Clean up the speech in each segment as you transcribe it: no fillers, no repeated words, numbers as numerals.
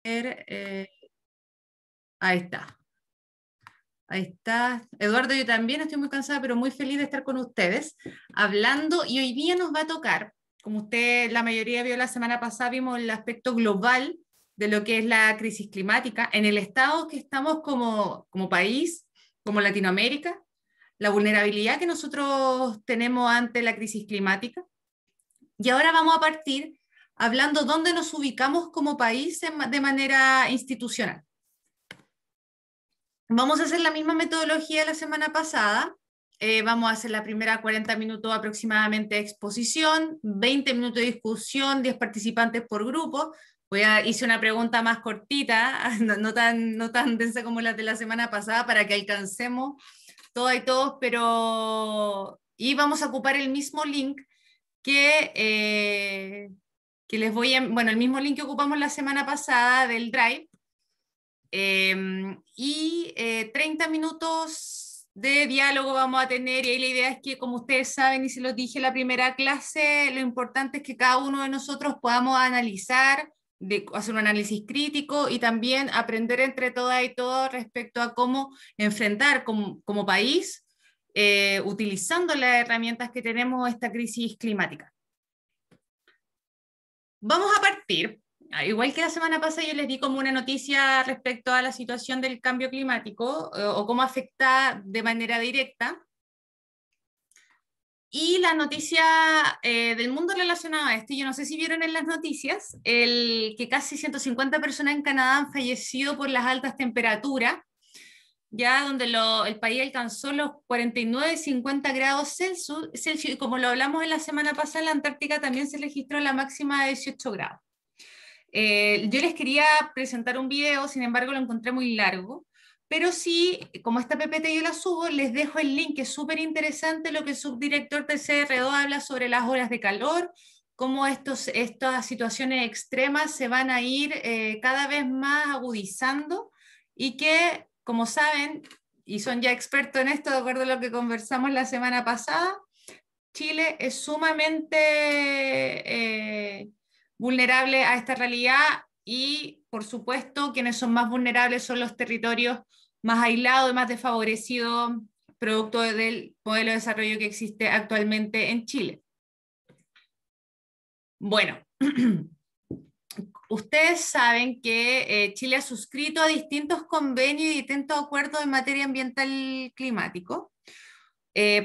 eh, ahí está. Ahí está. Eduardo, yo también estoy muy cansada, pero muy feliz de estar con ustedes, hablando, y hoy día nos va a tocar, como usted, la mayoría vio la semana pasada, vimos el aspecto global de lo que es la crisis climática, en el estado que estamos como país, como Latinoamérica, la vulnerabilidad que nosotros tenemos ante la crisis climática. Y ahora vamos a partir hablando dónde nos ubicamos como país de manera institucional. Vamos a hacer la misma metodología de la semana pasada. Vamos a hacer la primera 40 minutos aproximadamente de exposición, 20 minutos de discusión, 10 participantes por grupo. Hice una pregunta más cortita, no tan densa como la de la semana pasada, para que alcancemos todas y todos, y vamos a ocupar el mismo link que les voy a... Bueno, el mismo link que ocupamos la semana pasada del Drive, 30 minutos de diálogo vamos a tener, y ahí la idea es que, como ustedes saben, y se los dije en la primera clase, lo importante es que cada uno de nosotros podamos analizar, hacer un análisis crítico y también aprender entre todas y todos respecto a cómo enfrentar como país, utilizando las herramientas que tenemos, esta crisis climática. Vamos a partir. Igual que la semana pasada yo les di como una noticia respecto a la situación del cambio climático o cómo afecta de manera directa. Y la noticia del mundo relacionada a esto, yo no sé si vieron en las noticias, que casi 150 personas en Canadá han fallecido por las altas temperaturas, ya donde el país alcanzó los 49-50 grados Celsius, y como lo hablamos en la semana pasada, en la Antártica también se registró la máxima de 18 grados. Yo les quería presentar un video, sin embargo lo encontré muy largo, pero sí, como esta PPT yo la subo, les dejo el link, que es súper interesante lo que el subdirector del CRO habla sobre las olas de calor, cómo estas situaciones extremas se van a ir cada vez más agudizando, y que, como saben, y son ya expertos en esto, de acuerdo a lo que conversamos la semana pasada, Chile es sumamente vulnerable a esta realidad, y por supuesto quienes son más vulnerables son los territorios más aislados y más desfavorecidos, producto del modelo de desarrollo que existe actualmente en Chile. Bueno, ustedes saben que Chile ha suscrito a distintos convenios y distintos acuerdos en materia ambiental climático.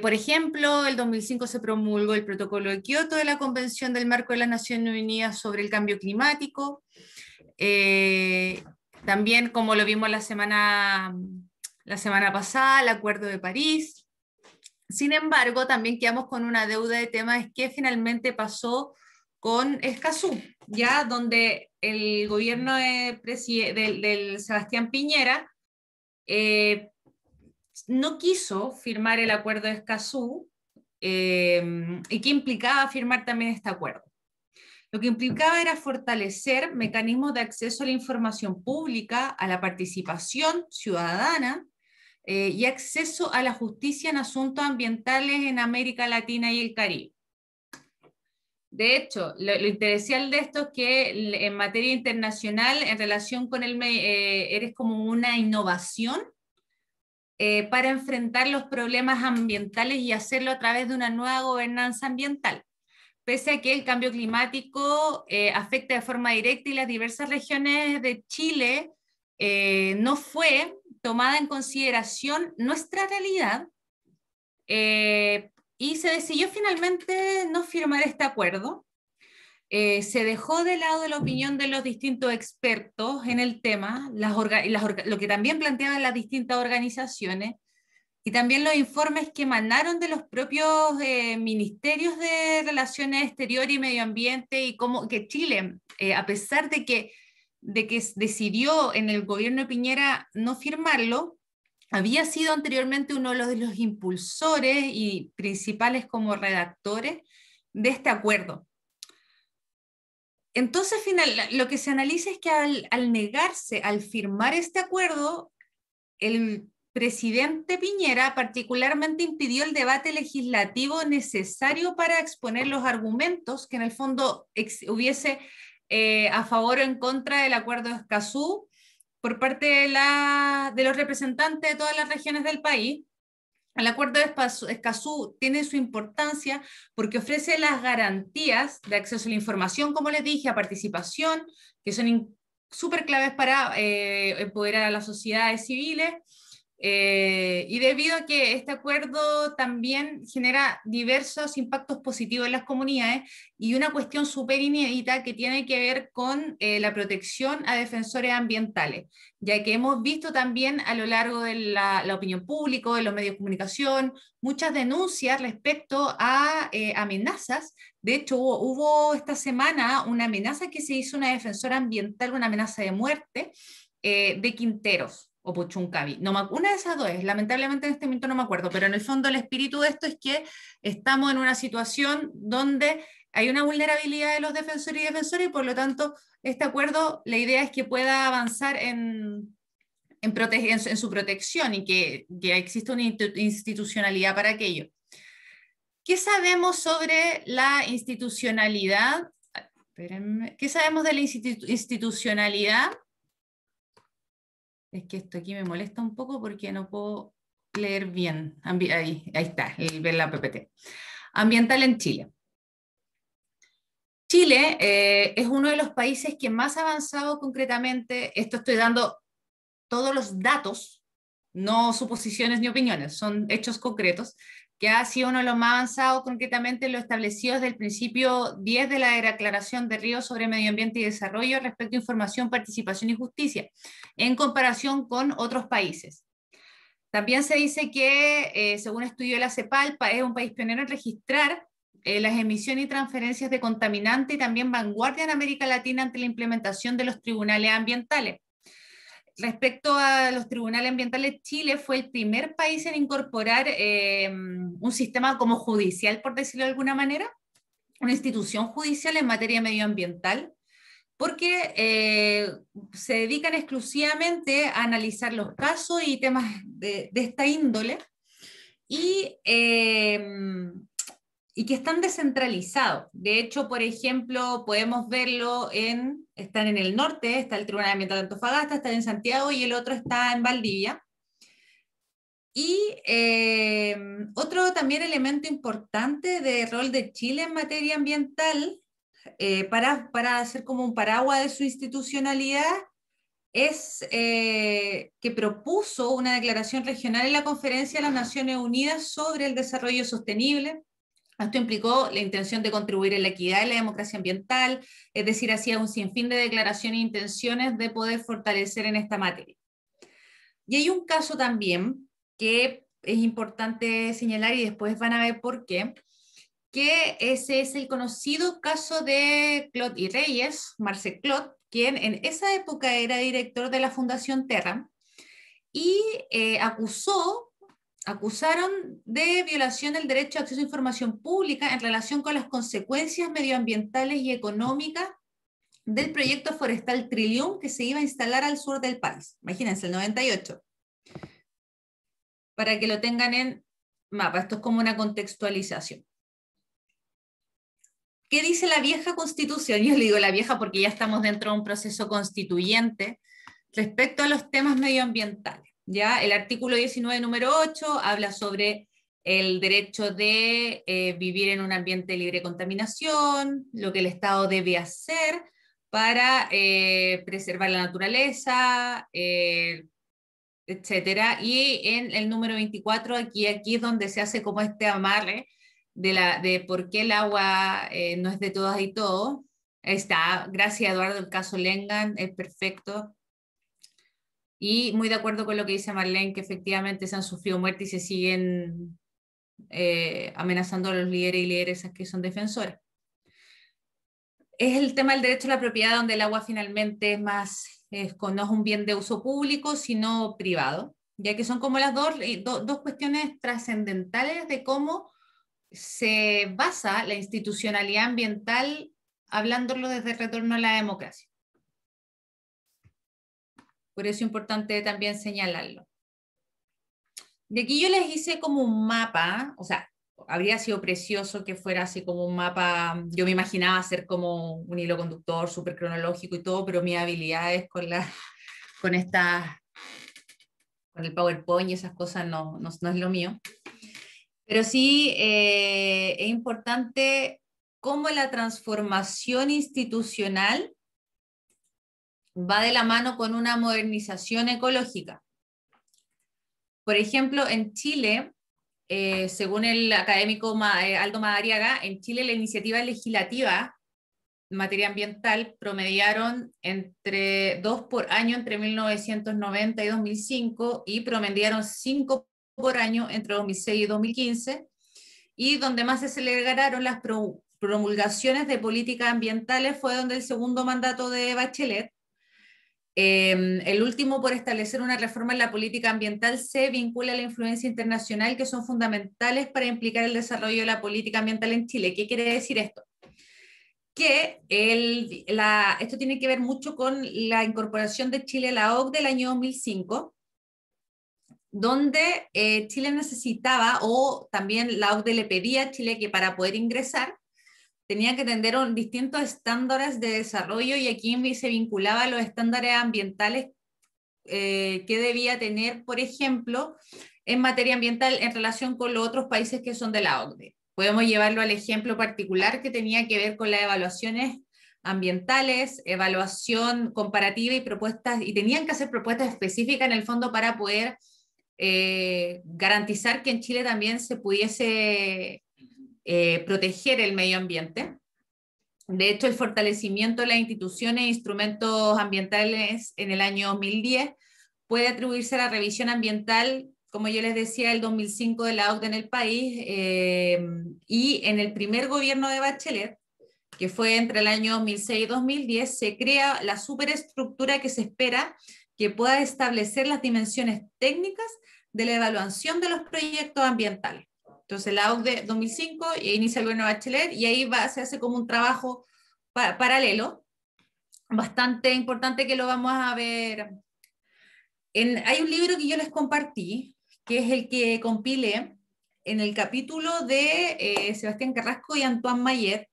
Por ejemplo, el 2005 se promulgó el Protocolo de Kioto de la Convención del Marco de las Naciones Unidas sobre el Cambio Climático. También, como lo vimos la semana pasada, el Acuerdo de París. Sin embargo, también quedamos con una deuda de temas que finalmente pasó con Escazú, ya donde el gobierno del Sebastián Piñera no quiso firmar el acuerdo de Escazú, y que implicaba firmar también este acuerdo. Lo que implicaba era fortalecer mecanismos de acceso a la información pública, a la participación ciudadana y acceso a la justicia en asuntos ambientales en América Latina y el Caribe. De hecho, lo interesante de esto es que en materia internacional, en relación con eres como una innovación para enfrentar los problemas ambientales y hacerlo a través de una nueva gobernanza ambiental. Pese a que el cambio climático afecta de forma directa y las diversas regiones de Chile, no fue tomada en consideración nuestra realidad, y se decidió finalmente no firmar este acuerdo. Se dejó de lado la opinión de los distintos expertos en el tema, lo que también planteaban las distintas organizaciones, y también los informes que emanaron de los propios ministerios de Relaciones Exteriores y Medio Ambiente, y cómo que Chile, a pesar de que decidió en el gobierno de Piñera no firmarlo, había sido anteriormente uno de los impulsores y principales como redactores de este acuerdo. Entonces, lo que se analiza es que al negarse, al firmar este acuerdo, el presidente Piñera particularmente impidió el debate legislativo necesario para exponer los argumentos que en el fondo hubiese a favor o en contra del acuerdo de Escazú por parte de los representantes de todas las regiones del país. El acuerdo de Escazú tiene su importancia porque ofrece las garantías de acceso a la información, como les dije, a participación, que son súper claves para empoderar a las sociedades civiles. Y debido a que este acuerdo también genera diversos impactos positivos en las comunidades y una cuestión súper inédita que tiene que ver con la protección a defensores ambientales, ya que hemos visto también a lo largo de la opinión pública, de los medios de comunicación, muchas denuncias respecto a amenazas. De hecho, hubo esta semana una amenaza que se hizo a una defensora ambiental, una amenaza de muerte de Quinteros o Puchuncaví. Una de esas dos es, lamentablemente en este momento no me acuerdo, pero en el fondo el espíritu de esto es que estamos en una situación donde hay una vulnerabilidad de los defensores y defensoras y por lo tanto este acuerdo, la idea es que pueda avanzar en su protección y que exista una institucionalidad para aquello. ¿Qué sabemos sobre la institucionalidad? Espérenme. ¿Qué sabemos de la institucionalidad? Es que esto aquí me molesta un poco porque no puedo leer bien. Ahí está, ver la PPT. Ambiental en Chile. Chile es uno de los países que más ha avanzado concretamente. Esto estoy dando todos los datos, no suposiciones ni opiniones, son hechos concretos, que ha sido uno de los más avanzados concretamente en lo establecido desde el principio 10 de la Declaración de Río sobre Medio Ambiente y Desarrollo respecto a información, participación y justicia, en comparación con otros países. También se dice que, según estudio de la CEPAL, es un país pionero en registrar las emisiones y transferencias de contaminantes y también vanguardia en América Latina ante la implementación de los tribunales ambientales. Respecto a los tribunales ambientales, Chile fue el primer país en incorporar un sistema como judicial, por decirlo de alguna manera, una institución judicial en materia medioambiental, porque se dedican exclusivamente a analizar los casos y temas de esta índole y que están descentralizados. De hecho, por ejemplo, podemos verlo están en el norte, está el Tribunal Ambiental de Antofagasta, está en Santiago y el otro está en Valdivia. Y otro también elemento importante de rol de Chile en materia ambiental, para hacer como un paraguas de su institucionalidad, es que propuso una declaración regional en la Conferencia de las Naciones Unidas sobre el Desarrollo Sostenible. Esto implicó la intención de contribuir en la equidad y la democracia ambiental, es decir, hacía un sinfín de declaraciones e intenciones de poder fortalecer en esta materia. Y hay un caso también que es importante señalar y después van a ver por qué, que ese es el conocido caso de Clot y Reyes, Marcel Clot, quien en esa época era director de la Fundación Terra, y acusaron de violación del derecho a acceso a información pública en relación con las consecuencias medioambientales y económicas del proyecto forestal Trillium que se iba a instalar al sur del país. Imagínense, el 98. Para que lo tengan en mapa, esto es como una contextualización. ¿Qué dice la vieja constitución? Yo le digo la vieja porque ya estamos dentro de un proceso constituyente respecto a los temas medioambientales. ¿Ya? El artículo 19, número 8, habla sobre el derecho de vivir en un ambiente libre de contaminación, lo que el Estado debe hacer para preservar la naturaleza, etcétera. Y en el número 24, aquí es donde se hace como este amarre de por qué el agua no es de todas y todos. Está, gracias Eduardo, el caso Lengan, es perfecto. Y muy de acuerdo con lo que dice Marlene, que efectivamente se han sufrido muertes y se siguen amenazando a los líderes y lideresas que son defensores. Es el tema del derecho a la propiedad, donde el agua finalmente no es un bien de uso público, sino privado, ya que son como las dos cuestiones trascendentales de cómo se basa la institucionalidad ambiental, hablándolo desde el retorno a la democracia. Por eso es importante también señalarlo. De aquí yo les hice como un mapa, o sea, habría sido precioso que fuera así como un mapa. Yo me imaginaba hacer como un hilo conductor súper cronológico y todo, pero mis habilidades con estas, con el PowerPoint y esas cosas no es lo mío. Pero sí es importante cómo la transformación institucional va de la mano con una modernización ecológica. Por ejemplo, en Chile, según el académico Aldo Madariaga, en Chile la iniciativa legislativa en materia ambiental promediaron entre 2 por año entre 1990 y 2005 y promediaron 5 por año entre 2006 y 2015, y donde más se celebraron las promulgaciones de políticas ambientales fue donde el segundo mandato de Bachelet. El último por establecer una reforma en la política ambiental se vincula a la influencia internacional que son fundamentales para implicar el desarrollo de la política ambiental en Chile. ¿Qué quiere decir esto? Que esto tiene que ver mucho con la incorporación de Chile a la OCDE del año 2005, donde Chile necesitaba, o también la OCDE le pedía a Chile que para poder ingresar tenía que atender distintos estándares de desarrollo, y aquí se vinculaba a los estándares ambientales que debía tener, por ejemplo, en materia ambiental en relación con los otros países que son de la OCDE. Podemos llevarlo al ejemplo particular que tenía que ver con las evaluaciones ambientales, evaluación comparativa y propuestas, y tenían que hacer propuestas específicas en el fondo para poder garantizar que en Chile también se pudiese proteger el medio ambiente. De hecho, el fortalecimiento de las instituciones e instrumentos ambientales en el año 2010 puede atribuirse a la revisión ambiental, como yo les decía, del 2005 de la OCDE en el país, y en el primer gobierno de Bachelet, que fue entre el año 2006 y 2010, se crea la superestructura que se espera que pueda establecer las dimensiones técnicas de la evaluación de los proyectos ambientales. Entonces la OCDE 2005 inicia el gobierno de Bachelet, y ahí se hace como un trabajo paralelo, bastante importante, que lo vamos a ver. Hay un libro que yo les compartí, que es el que compilé en el capítulo de Sebastián Carrasco y Antoine Mayet.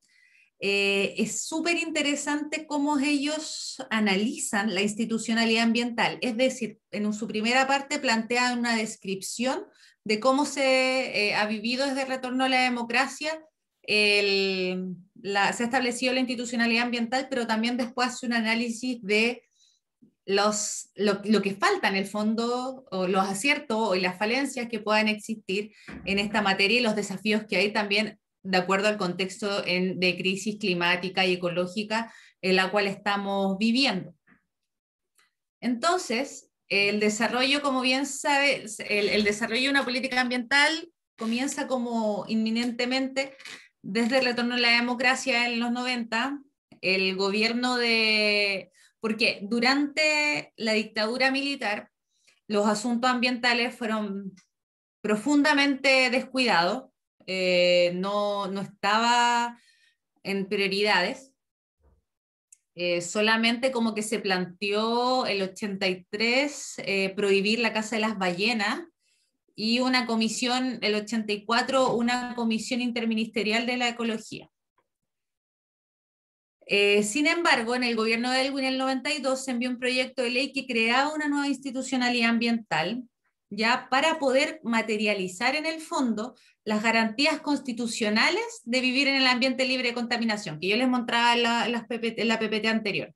Es súper interesante cómo ellos analizan la institucionalidad ambiental. Es decir, en su primera parte plantean una descripción de cómo se ha vivido desde el retorno a la democracia, se ha establecido la institucionalidad ambiental, pero también después hace un análisis de lo que falta en el fondo, o los aciertos y las falencias que puedan existir en esta materia, y los desafíos que hay también de acuerdo al contexto de crisis climática y ecológica en la cual estamos viviendo. Entonces, el desarrollo, como bien sabe, el desarrollo de una política ambiental comienza como inminentemente desde el retorno a la democracia en los 90, el gobierno porque durante la dictadura militar los asuntos ambientales fueron profundamente descuidados, no estaba en prioridades. Solamente como que se planteó el 83 prohibir la caza de las ballenas, y una comisión, el 84, una comisión interministerial de la ecología. Sin embargo, en el gobierno de Elwin en el 92 se envió un proyecto de ley que creaba una nueva institucionalidad ambiental, ya para poder materializar en el fondo las garantías constitucionales de vivir en el ambiente libre de contaminación, que yo les mostraba en la PPT anterior.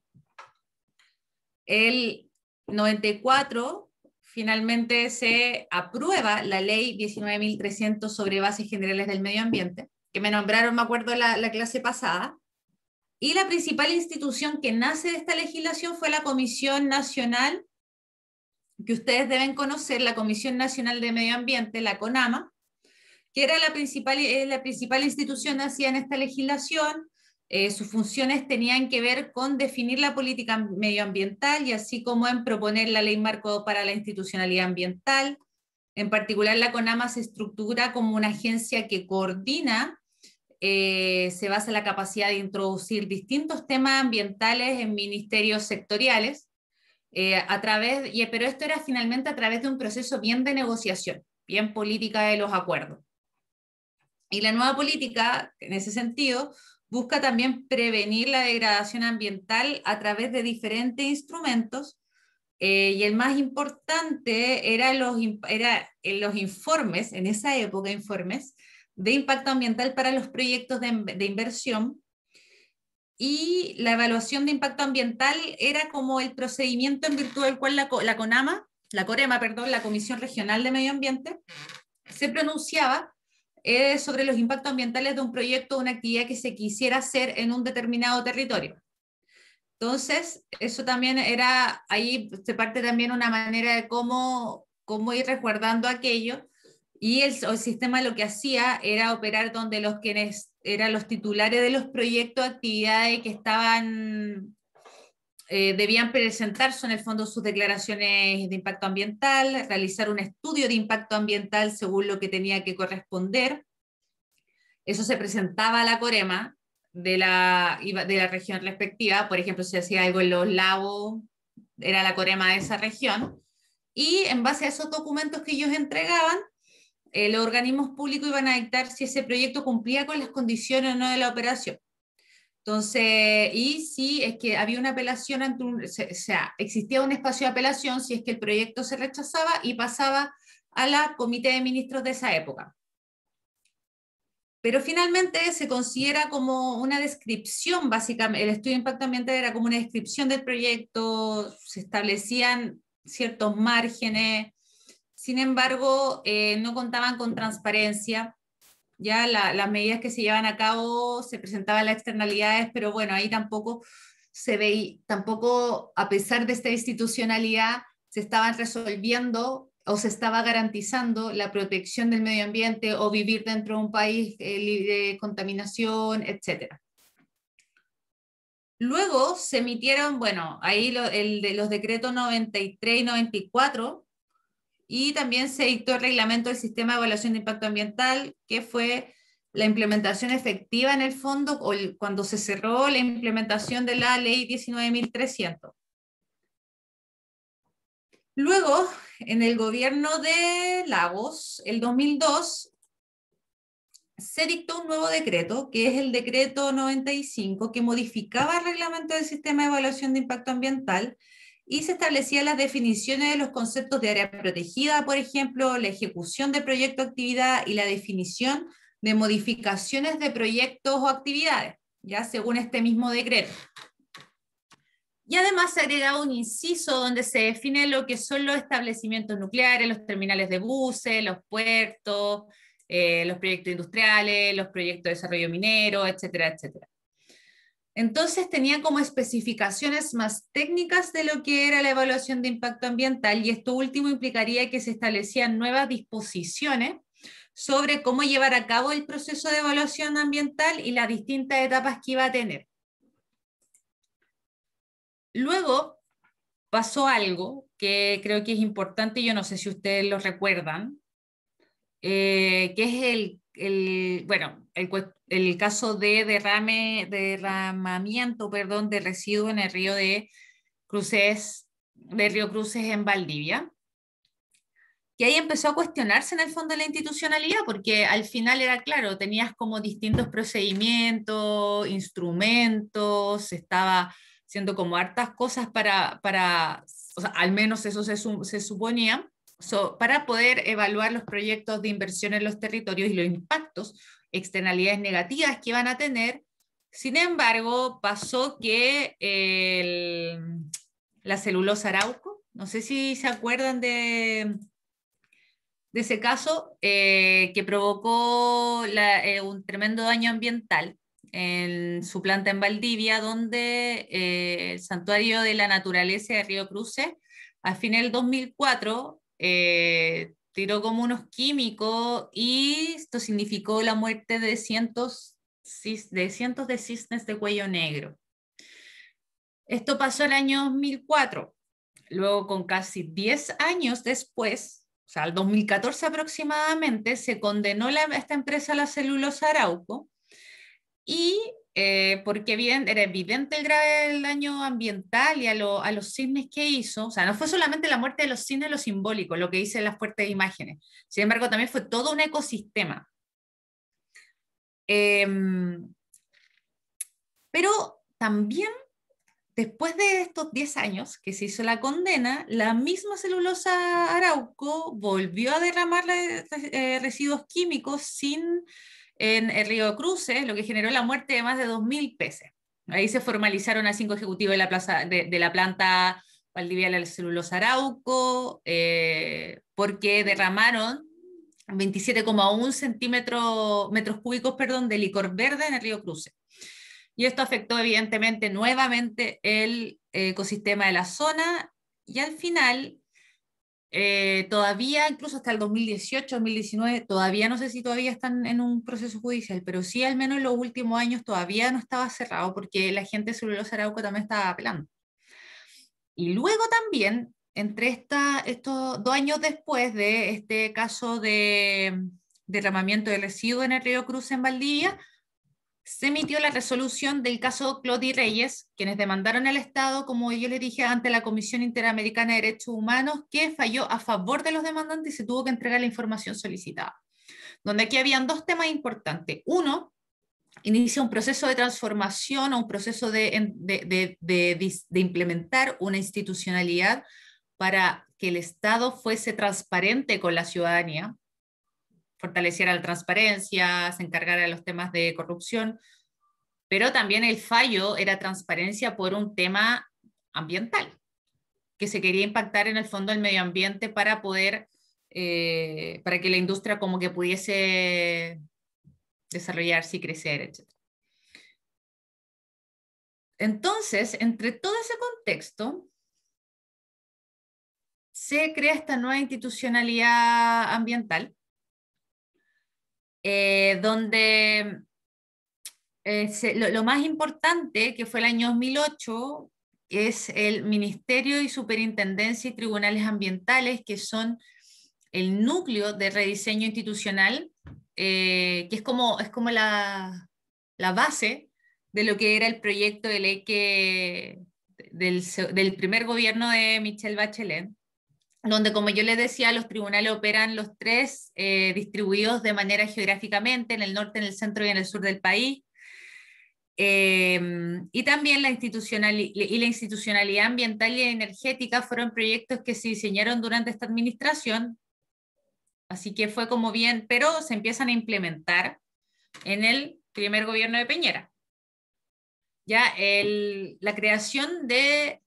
El 94 finalmente se aprueba la ley 19.300 sobre bases generales del medio ambiente, que me nombraron, me acuerdo, la clase pasada. Y la principal institución que nace de esta legislación fue la Comisión Nacional, que ustedes deben conocer, la Comisión Nacional de Medio Ambiente, la CONAMA, que era la principal institución nacida en esta legislación. Sus funciones tenían que ver con definir la política medioambiental, y así como en proponer la ley marco para la institucionalidad ambiental. En particular, la CONAMA se estructura como una agencia que coordina, se basa en la capacidad de introducir distintos temas ambientales en ministerios sectoriales, pero esto era finalmente a través de un proceso bien de negociación, bien política de los acuerdos. Y la nueva política, en ese sentido, busca también prevenir la degradación ambiental a través de diferentes instrumentos, y el más importante era en los informes, en esa época informes, de impacto ambiental para los proyectos de inversión, y la evaluación de impacto ambiental era como el procedimiento en virtud del cual la CONAMA, la COREMA, perdón, la Comisión Regional de Medio Ambiente, se pronunciaba sobre los impactos ambientales de un proyecto o una actividad que se quisiera hacer en un determinado territorio. Entonces, eso también era, ahí se parte también una manera de cómo ir resguardando aquello, y el sistema lo que hacía era operar donde los quienes eran los titulares de los proyectos, actividades que estaban, debían presentar, son en el fondo sus declaraciones de impacto ambiental, realizar un estudio de impacto ambiental según lo que tenía que corresponder. Eso se presentaba a la COREMA de la región respectiva. Por ejemplo, si hacía algo en los lagos, era la COREMA de esa región, y en base a esos documentos que ellos entregaban, los organismos públicos iban a dictar si ese proyecto cumplía con las condiciones o no de la operación. Entonces, y si es que había una apelación, o sea, existía un espacio de apelación si es que el proyecto se rechazaba y pasaba a la comité de ministros de esa época. Pero finalmente se considera como una descripción, básicamente, el estudio de impacto ambiental era como una descripción del proyecto, se establecían ciertos márgenes, sin embargo, no contaban con transparencia. Ya las medidas que se llevan a cabo se presentaban las externalidades, pero bueno, ahí tampoco se veía, tampoco a pesar de esta institucionalidad, se estaban resolviendo o se estaba garantizando la protección del medio ambiente o vivir dentro de un país libre de contaminación, etc. Luego se emitieron, bueno, ahí el de los decretos 93 y 94, y también se dictó el reglamento del sistema de evaluación de impacto ambiental, que fue la implementación efectiva en el fondo, cuando se cerró la implementación de la ley 19.300. Luego, en el gobierno de Lagos, el 2002, se dictó un nuevo decreto, que es el decreto 95, que modificaba el reglamento del sistema de evaluación de impacto ambiental, y se establecían las definiciones de los conceptos de área protegida, por ejemplo, la ejecución de proyecto o actividad y la definición de modificaciones de proyectos o actividades, ya según este mismo decreto. Y además se agregaba un inciso donde se define lo que son los establecimientos nucleares, los terminales de buses, los puertos, los proyectos industriales, los proyectos de desarrollo minero, etcétera, etcétera. Entonces tenían como especificaciones más técnicas de lo que era la evaluación de impacto ambiental, y esto último implicaría que se establecían nuevas disposiciones sobre cómo llevar a cabo el proceso de evaluación ambiental y las distintas etapas que iba a tener. Luego pasó algo que creo que es importante, yo no sé si ustedes lo recuerdan, que es el caso de derramamiento, perdón, de residuos en el río Río Cruces en Valdivia. Y ahí empezó a cuestionarse en el fondo la institucionalidad, porque al final era claro, tenías como distintos procedimientos, instrumentos, se estaba haciendo como hartas cosas o sea, al menos eso se suponía, para poder evaluar los proyectos de inversión en los territorios y los impactos, externalidades negativas que iban a tener. Sin embargo, pasó que la celulosa Arauco, no sé si se acuerdan de ese caso, que provocó un tremendo daño ambiental en su planta en Valdivia, donde el Santuario de la Naturaleza de Río Cruces, al final del 2004, tiró como unos químicos, y esto significó la muerte de cientos de cisnes de cuello negro. Esto pasó el año 2004. Luego, con casi 10 años después, o sea, al 2014 aproximadamente, se condenó esta empresa, la celulosa Arauco, y porque era evidente el grave daño ambiental y a los cisnes que hizo. O sea, no fue solamente la muerte de los cisnes lo simbólico, lo que dicen las fuertes imágenes, sin embargo también fue todo un ecosistema. Pero también, después de estos 10 años que se hizo la condena, la misma Celulosa Arauco volvió a derramar residuos químicos en el río Cruces, lo que generó la muerte de más de 2.000 peces. Ahí se formalizaron a 5 ejecutivos de la planta Valdivia de la Celulosa Arauco, porque derramaron 27,1 metros cúbicos, perdón, de licor verde en el río Cruces. Y esto afectó evidentemente nuevamente el ecosistema de la zona, y al final, todavía, incluso hasta el 2018, 2019, todavía no sé si todavía están en un proceso judicial, pero sí al menos en los últimos años todavía no estaba cerrado, porque la gente de Celulosa Arauco también estaba apelando. Y luego también, estos 2 años después de este caso de derramamiento de residuos en el río Cruz en Valdivia, se emitió la resolución del caso Cloti Reyes, quienes demandaron al Estado, como yo les dije, ante la Comisión Interamericana de Derechos Humanos, que falló a favor de los demandantes y se tuvo que entregar la información solicitada. Donde aquí habían 2 temas importantes. Uno, inicia un proceso de transformación o un proceso de implementar una institucionalidad para que el Estado fuese transparente con la ciudadanía, fortaleciera la transparencia, se encargara de los temas de corrupción, pero también el fallo era transparencia por un tema ambiental, que se quería impactar en el fondo el medio ambiente para poder, para que la industria como que pudiese desarrollarse y crecer, etc. Entonces, entre todo ese contexto, se crea esta nueva institucionalidad ambiental, donde lo más importante, que fue el año 2008, es el Ministerio y Superintendencia y Tribunales Ambientales, que son el núcleo de rediseño institucional, que es como la base de lo que era el proyecto de ley del primer gobierno de Michelle Bachelet, donde, como yo les decía, los tribunales operan los 3 distribuidos de manera geográficamente, en el norte, en el centro y en el sur del país. Y también la institucionalidad ambiental y energética fueron proyectos que se diseñaron durante esta administración, así que fue como bien, pero se empiezan a implementar en el primer gobierno de Piñera. Ya la creación de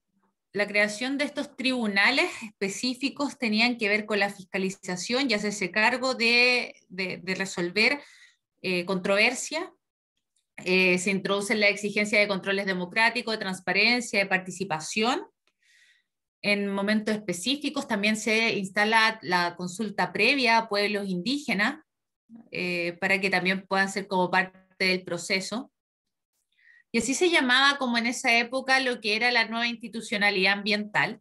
estos tribunales específicos tenían que ver con la fiscalización y hacerse cargo de resolver controversias. Se introduce la exigencia de controles democráticos, de transparencia, de participación. En momentos específicos también se instala la consulta previa a pueblos indígenas, para que también puedan ser como parte del proceso. Y así se llamaba como en esa época lo que era la nueva institucionalidad ambiental,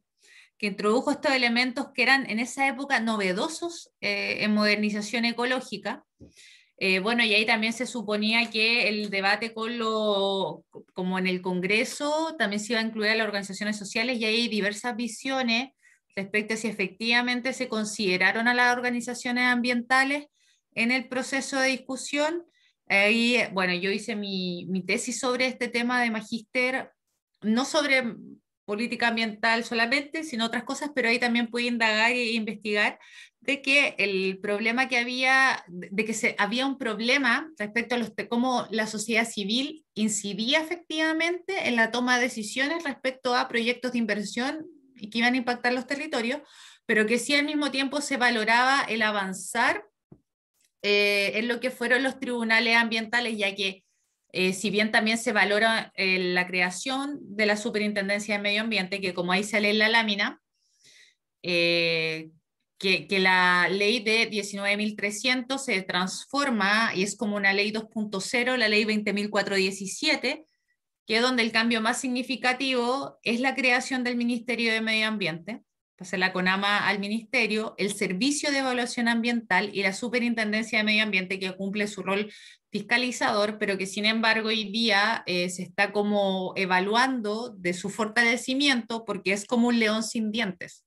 que introdujo estos elementos que eran en esa época novedosos en modernización ecológica. Bueno, y ahí también se suponía que el debate como en el Congreso, también se iba a incluir a las organizaciones sociales, y ahí hay diversas visiones respecto a si efectivamente se consideraron a las organizaciones ambientales en el proceso de discusión. Ahí, bueno, yo hice mi tesis sobre este tema de magíster, no sobre política ambiental solamente, sino otras cosas, pero ahí también pude indagar e investigar de que el problema que había, de que había un problema respecto a cómo la sociedad civil incidía efectivamente en la toma de decisiones respecto a proyectos de inversión y que iban a impactar los territorios, pero que sí al mismo tiempo se valoraba el avanzar en lo que fueron los tribunales ambientales, ya que si bien también se valora la creación de la Superintendencia de Medio Ambiente, que como ahí sale en la lámina, que la ley de 19.300 se transforma y es como una ley 2.0, la ley 20.417, que es donde el cambio más significativo es la creación del Ministerio de Medio Ambiente, pasa la CONAMA al Ministerio, el Servicio de Evaluación Ambiental y la Superintendencia de Medio Ambiente, que cumple su rol fiscalizador, pero que sin embargo hoy día se está como evaluando de su fortalecimiento porque es como un león sin dientes.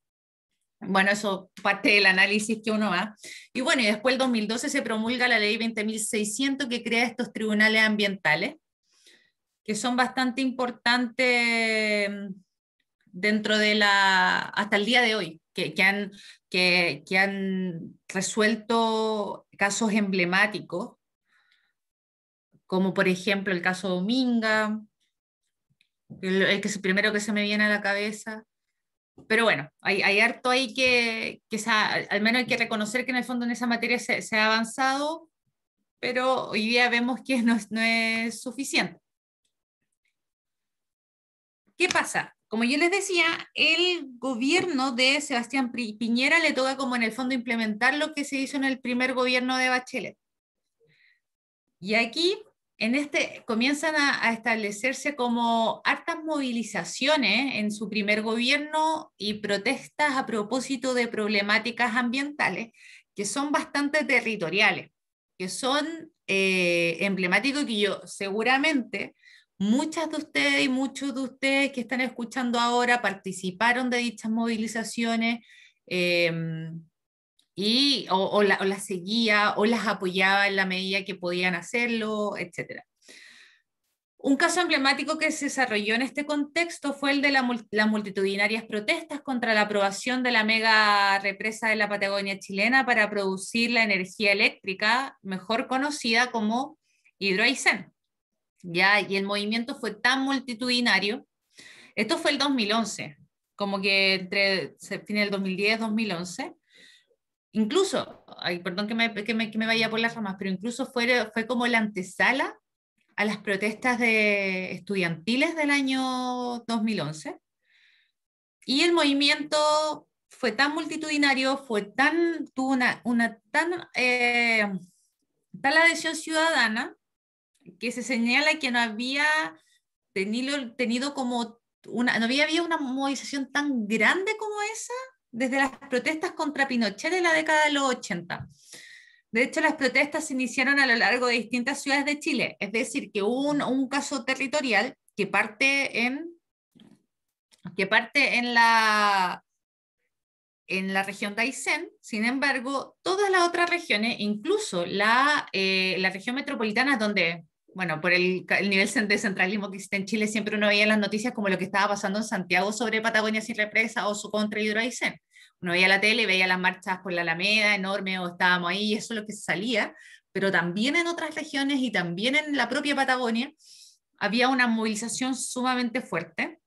Bueno, eso parte del análisis que uno va. Y bueno, y después el 2012 se promulga la ley 20.600 que crea estos tribunales ambientales, que son bastante importantes dentro de hasta el día de hoy, que han resuelto casos emblemáticos, como por ejemplo el caso Dominga, el que es el primero que se me viene a la cabeza. Pero bueno, hay harto ahí al menos hay que reconocer que en el fondo en esa materia se ha avanzado, pero hoy día vemos que no es suficiente. ¿Qué pasa? Como yo les decía, el gobierno de Sebastián Piñera le toca como en el fondo implementar lo que se hizo en el primer gobierno de Bachelet. Y aquí comienzan a establecerse como hartas movilizaciones en su primer gobierno y protestas a propósito de problemáticas ambientales que son bastante territoriales, que son emblemáticos, que yo seguramente muchas de ustedes y muchos de ustedes que están escuchando ahora participaron de dichas movilizaciones. O las seguía o las apoyaba en la medida que podían hacerlo, etc. Un caso emblemático que se desarrolló en este contexto fue el de las multitudinarias protestas contra la aprobación de la mega represa de la Patagonia chilena para producir la energía eléctrica, mejor conocida como Hidroaicén. ¿Ya? Y el movimiento fue tan multitudinario. Esto fue el 2011, como que entre fines del 2010 y 2011. Incluso, ay, perdón que me vaya por las ramas, pero incluso fue como la antesala a las protestas estudiantiles del año 2011. Y el movimiento fue tan multitudinario, tuvo tal adhesión ciudadana que se señala que no había tenido como no había habido una movilización tan grande como esa desde las protestas contra Pinochet en la década de los 80. De hecho, las protestas se iniciaron a lo largo de distintas ciudades de Chile, es decir, que hubo un caso territorial que parte en la región de Aysén. Sin embargo, todas las otras regiones, incluso la región metropolitana, donde, bueno, por el nivel de centralismo que existe en Chile, siempre uno veía las noticias como lo que estaba pasando en Santiago sobre Patagonia sin represa o su contra Hidroaicén. Uno veía la tele y veía las marchas por la Alameda enorme, o estábamos ahí, y eso es lo que salía, pero también en otras regiones y también en la propia Patagonia había una movilización sumamente fuerte.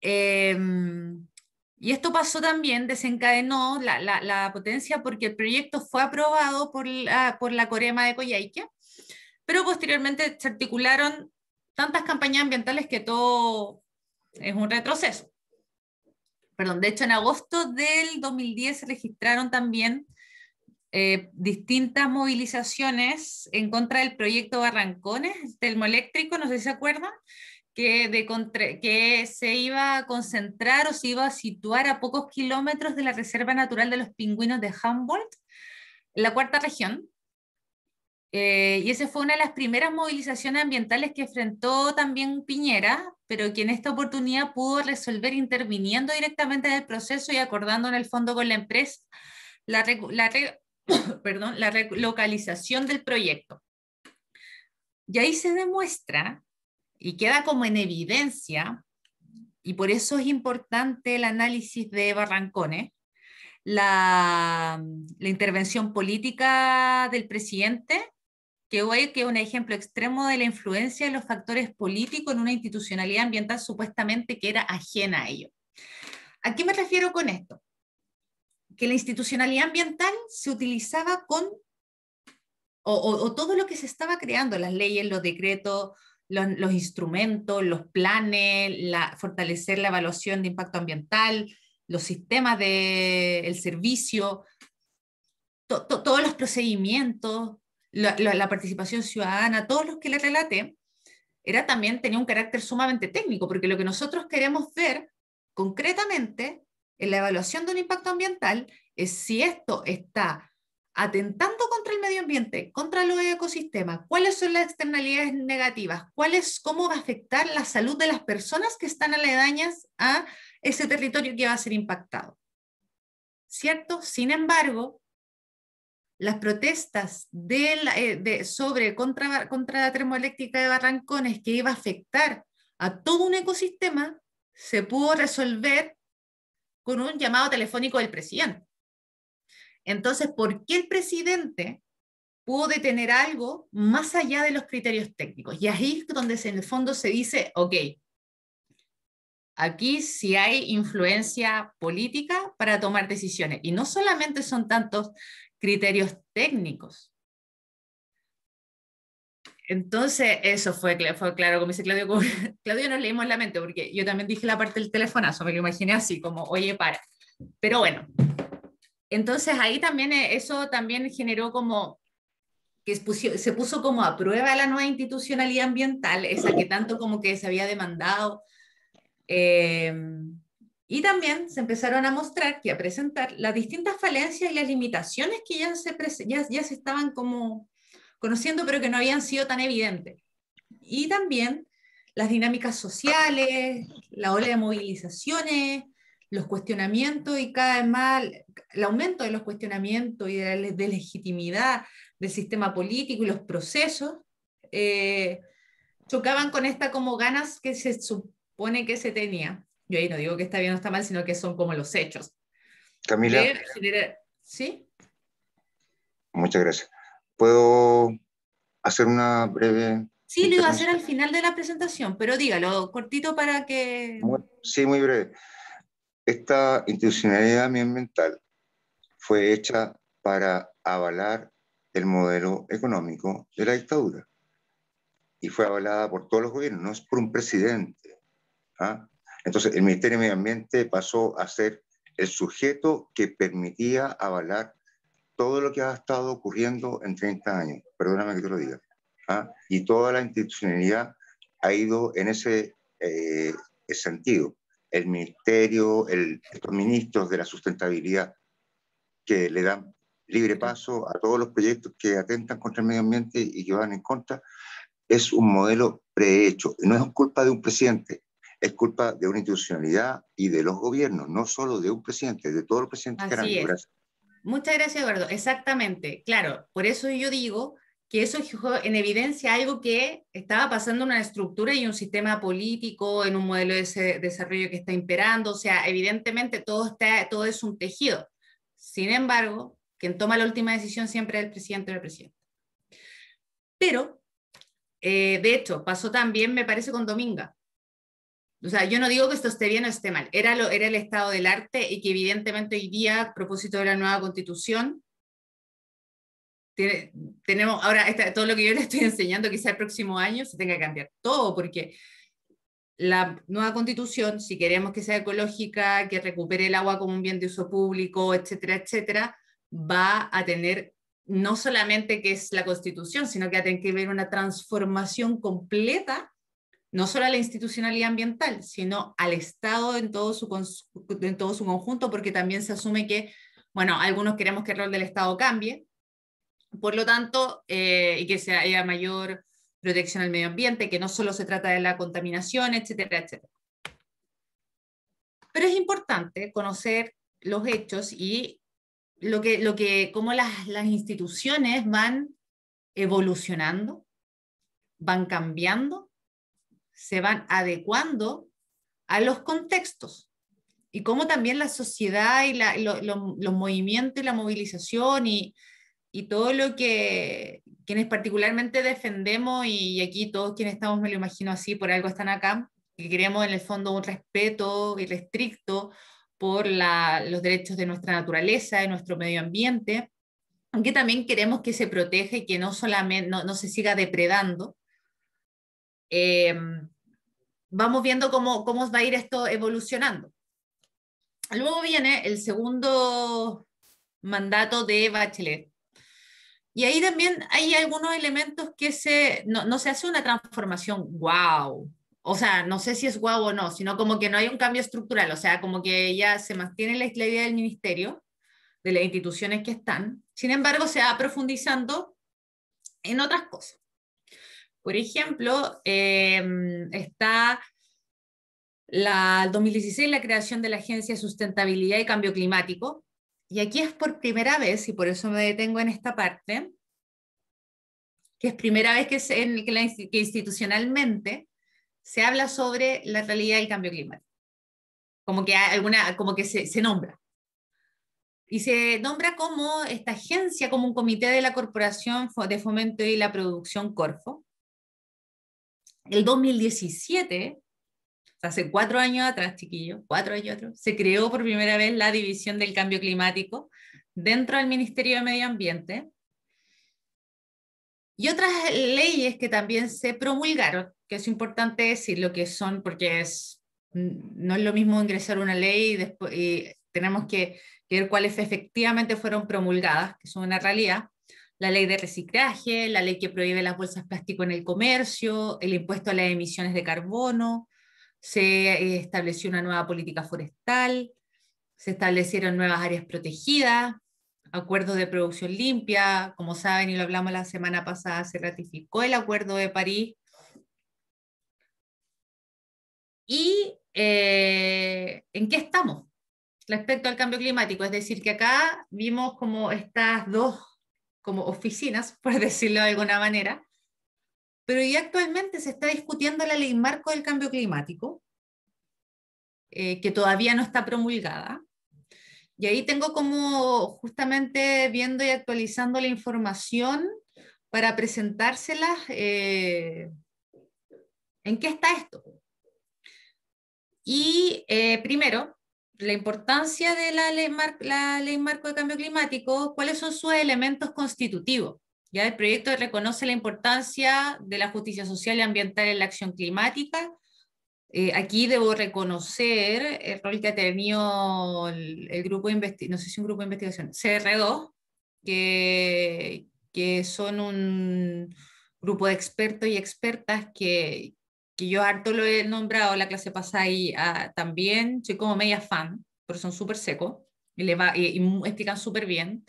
Y esto pasó también, desencadenó la potencia porque el proyecto fue aprobado por la Corema de Coyhaique, pero posteriormente se articularon tantas campañas ambientales que todo es un retroceso. Perdón, de hecho en agosto del 2010 se registraron también distintas movilizaciones en contra del proyecto Barrancones, termoeléctrico, no sé si se acuerdan, que se iba a concentrar o se iba a situar a pocos kilómetros de la Reserva Natural de los Pingüinos de Humboldt, en la cuarta región. Y esa fue una de las primeras movilizaciones ambientales que enfrentó también Piñera, pero que en esta oportunidad pudo resolver interviniendo directamente en el proceso y acordando en el fondo con la empresa la relocalización del proyecto. Y ahí se demuestra y queda como en evidencia, y por eso es importante el análisis de Barrancones, la intervención política del presidente, que hoy que es un ejemplo extremo de la influencia de los factores políticos en una institucionalidad ambiental supuestamente que era ajena a ello. ¿A qué me refiero con esto? Que la institucionalidad ambiental se utilizaba o todo lo que se estaba creando, las leyes, los decretos, los instrumentos, los planes, fortalecer la evaluación de impacto ambiental, los sistemas del servicio, todos los procedimientos, la participación ciudadana, todos los que le relaté, tenía un carácter sumamente técnico, porque lo que nosotros queremos ver concretamente en la evaluación de un impacto ambiental es si esto está atentando contra el medio ambiente, contra los ecosistemas, cuáles son las externalidades negativas, cómo va a afectar la salud de las personas que están aledañas a ese territorio que va a ser impactado. ¿Cierto? Sin embargo, las protestas contra la termoeléctrica de Barrancones, que iba a afectar a todo un ecosistema, se pudo resolver con un llamado telefónico del presidente. Entonces, ¿por qué el presidente pudo detener algo más allá de los criterios técnicos? Y ahí es donde en el fondo se dice, ok, aquí sí hay influencia política para tomar decisiones. Y no solamente son tantos criterios técnicos. Entonces, eso fue claro, como dice Claudio, Claudio nos leímos la mente, porque yo también dije la parte del telefonazo, me lo imaginé así, como, oye, para. Pero bueno, entonces ahí también eso también generó como que se puso como a prueba la nueva institucionalidad ambiental, esa que tanto como que se había demandado. Y también se empezaron a mostrar y a presentar las distintas falencias y las limitaciones que ya se estaban como conociendo, pero que no habían sido tan evidentes. Y también las dinámicas sociales, la ola de movilizaciones, los cuestionamientos y cada vez más el aumento de los cuestionamientos y de legitimidad del sistema político y los procesos, chocaban con esta como ganas que se supone que se tenía. Yo ahí no digo que está bien o está mal, sino que son como los hechos. Camila, ¿Sí? muchas gracias. ¿Puedo hacer una breve Sí, lo iba a hacer intervención? al final de la presentación, pero dígalo cortito para que... Sí, muy breve. Esta institucionalidad ambiental fue hecha para avalar el modelo económico de la dictadura y fue avalada por todos los gobiernos, no es por un presidente. ¿Ah? Entonces, el Ministerio de Medio Ambiente pasó a ser el sujeto que permitía avalar todo lo que ha estado ocurriendo en 30 años, perdóname que te lo diga. ¿Ah? Y toda la institucionalidad ha ido en ese sentido. El ministerio, estos ministros de la sustentabilidad que le dan libre paso a todos los proyectos que atentan contra el medio ambiente y que van en contra, es un modelo prehecho. Y no es culpa de un presidente, es culpa de una institucionalidad y de los gobiernos, no solo de un presidente, de todos los presidentes que han Así habido. es. Gracias. Muchas gracias, Eduardo. Exactamente. Claro, por eso yo digo que eso dejó en evidencia algo que estaba pasando en una estructura y un sistema político, en un modelo de desarrollo que está imperando. O sea, evidentemente todo es un tejido. Sin embargo, quien toma la última decisión siempre es el presidente o el presidente. Pero, de hecho, pasó también, me parece, con Dominga. O sea, yo no digo que esto esté bien o esté mal, era el estado del arte y que evidentemente hoy día, a propósito de la nueva constitución, tenemos ahora todo lo que yo le estoy enseñando, quizá el próximo año se tenga que cambiar todo, porque la nueva constitución, si queremos que sea ecológica, que recupere el agua como un bien de uso público, etcétera, etcétera, va a tener no solamente que es la constitución, sino que va a tener que ver una transformación completa no solo a la institucionalidad ambiental, sino al Estado en todo su conjunto, porque también se asume que, bueno, algunos queremos que el rol del Estado cambie, por lo tanto, y que haya mayor protección al medio ambiente, que no solo se trata de la contaminación, etcétera, etcétera. Pero es importante conocer los hechos y cómo las instituciones van evolucionando, van cambiando, se van adecuando a los contextos y cómo también la sociedad y los movimientos y la movilización y todo lo que quienes particularmente defendemos, y aquí todos quienes estamos, me lo imagino así, por algo están acá, que queremos en el fondo un respeto irrestricto por los derechos de nuestra naturaleza, de nuestro medio ambiente, aunque también queremos que se proteja y que no solamente no se siga depredando. Vamos viendo cómo va a ir esto evolucionando. Luego viene el segundo mandato de Bachelet. Y ahí también hay algunos elementos que no se hace una transformación wow. O sea, no sé si es guau o no, sino como que no hay un cambio estructural. O sea, como que ya se mantiene la idea del ministerio, de las instituciones que están, Sin embargo, se va profundizando en otras cosas. Por ejemplo, está el 2016 la creación de la Agencia de Sustentabilidad y Cambio Climático, y aquí es por primera vez, y por eso me detengo en esta parte, que es primera vez que institucionalmente se habla sobre la realidad del cambio climático, como que se nombra. Y se nombra como esta agencia, como un comité de la Corporación de Fomento y la Producción Corfo. El 2017, hace 4 años atrás, chiquillos, 4 años atrás, se creó por primera vez la División del Cambio Climático dentro del Ministerio de Medio Ambiente. Y otras leyes que también se promulgaron, que es importante decir lo que son, porque no es lo mismo ingresar una ley y, después, tenemos que ver cuáles efectivamente fueron promulgadas, que son una realidad. La ley de reciclaje, la ley que prohíbe las bolsas plástico en el comercio, el impuesto a las emisiones de carbono, se estableció una nueva política forestal, se establecieron nuevas áreas protegidas, acuerdos de producción limpia, como saben y lo hablamos la semana pasada, se ratificó el Acuerdo de París. ¿Y en qué estamos respecto al cambio climático? Es decir, que acá vimos como estas dos como oficinas, por decirlo de alguna manera, pero ya actualmente se está discutiendo la ley marco del cambio climático, que todavía no está promulgada. Y ahí tengo como justamente viendo y actualizando la información para presentárselas. ¿En qué está esto? Y primero, la importancia de la ley marco de cambio climático, cuáles son sus elementos constitutivos. Ya el proyecto reconoce la importancia de la justicia social y ambiental en la acción climática. Aquí debo reconocer el rol que ha tenido el grupo de investigación, no sé si un grupo de investigación, CR2, que son un grupo de expertos y expertas que yo harto lo he nombrado la clase pasada y también soy como media fan, pero son súper secos y explican súper bien.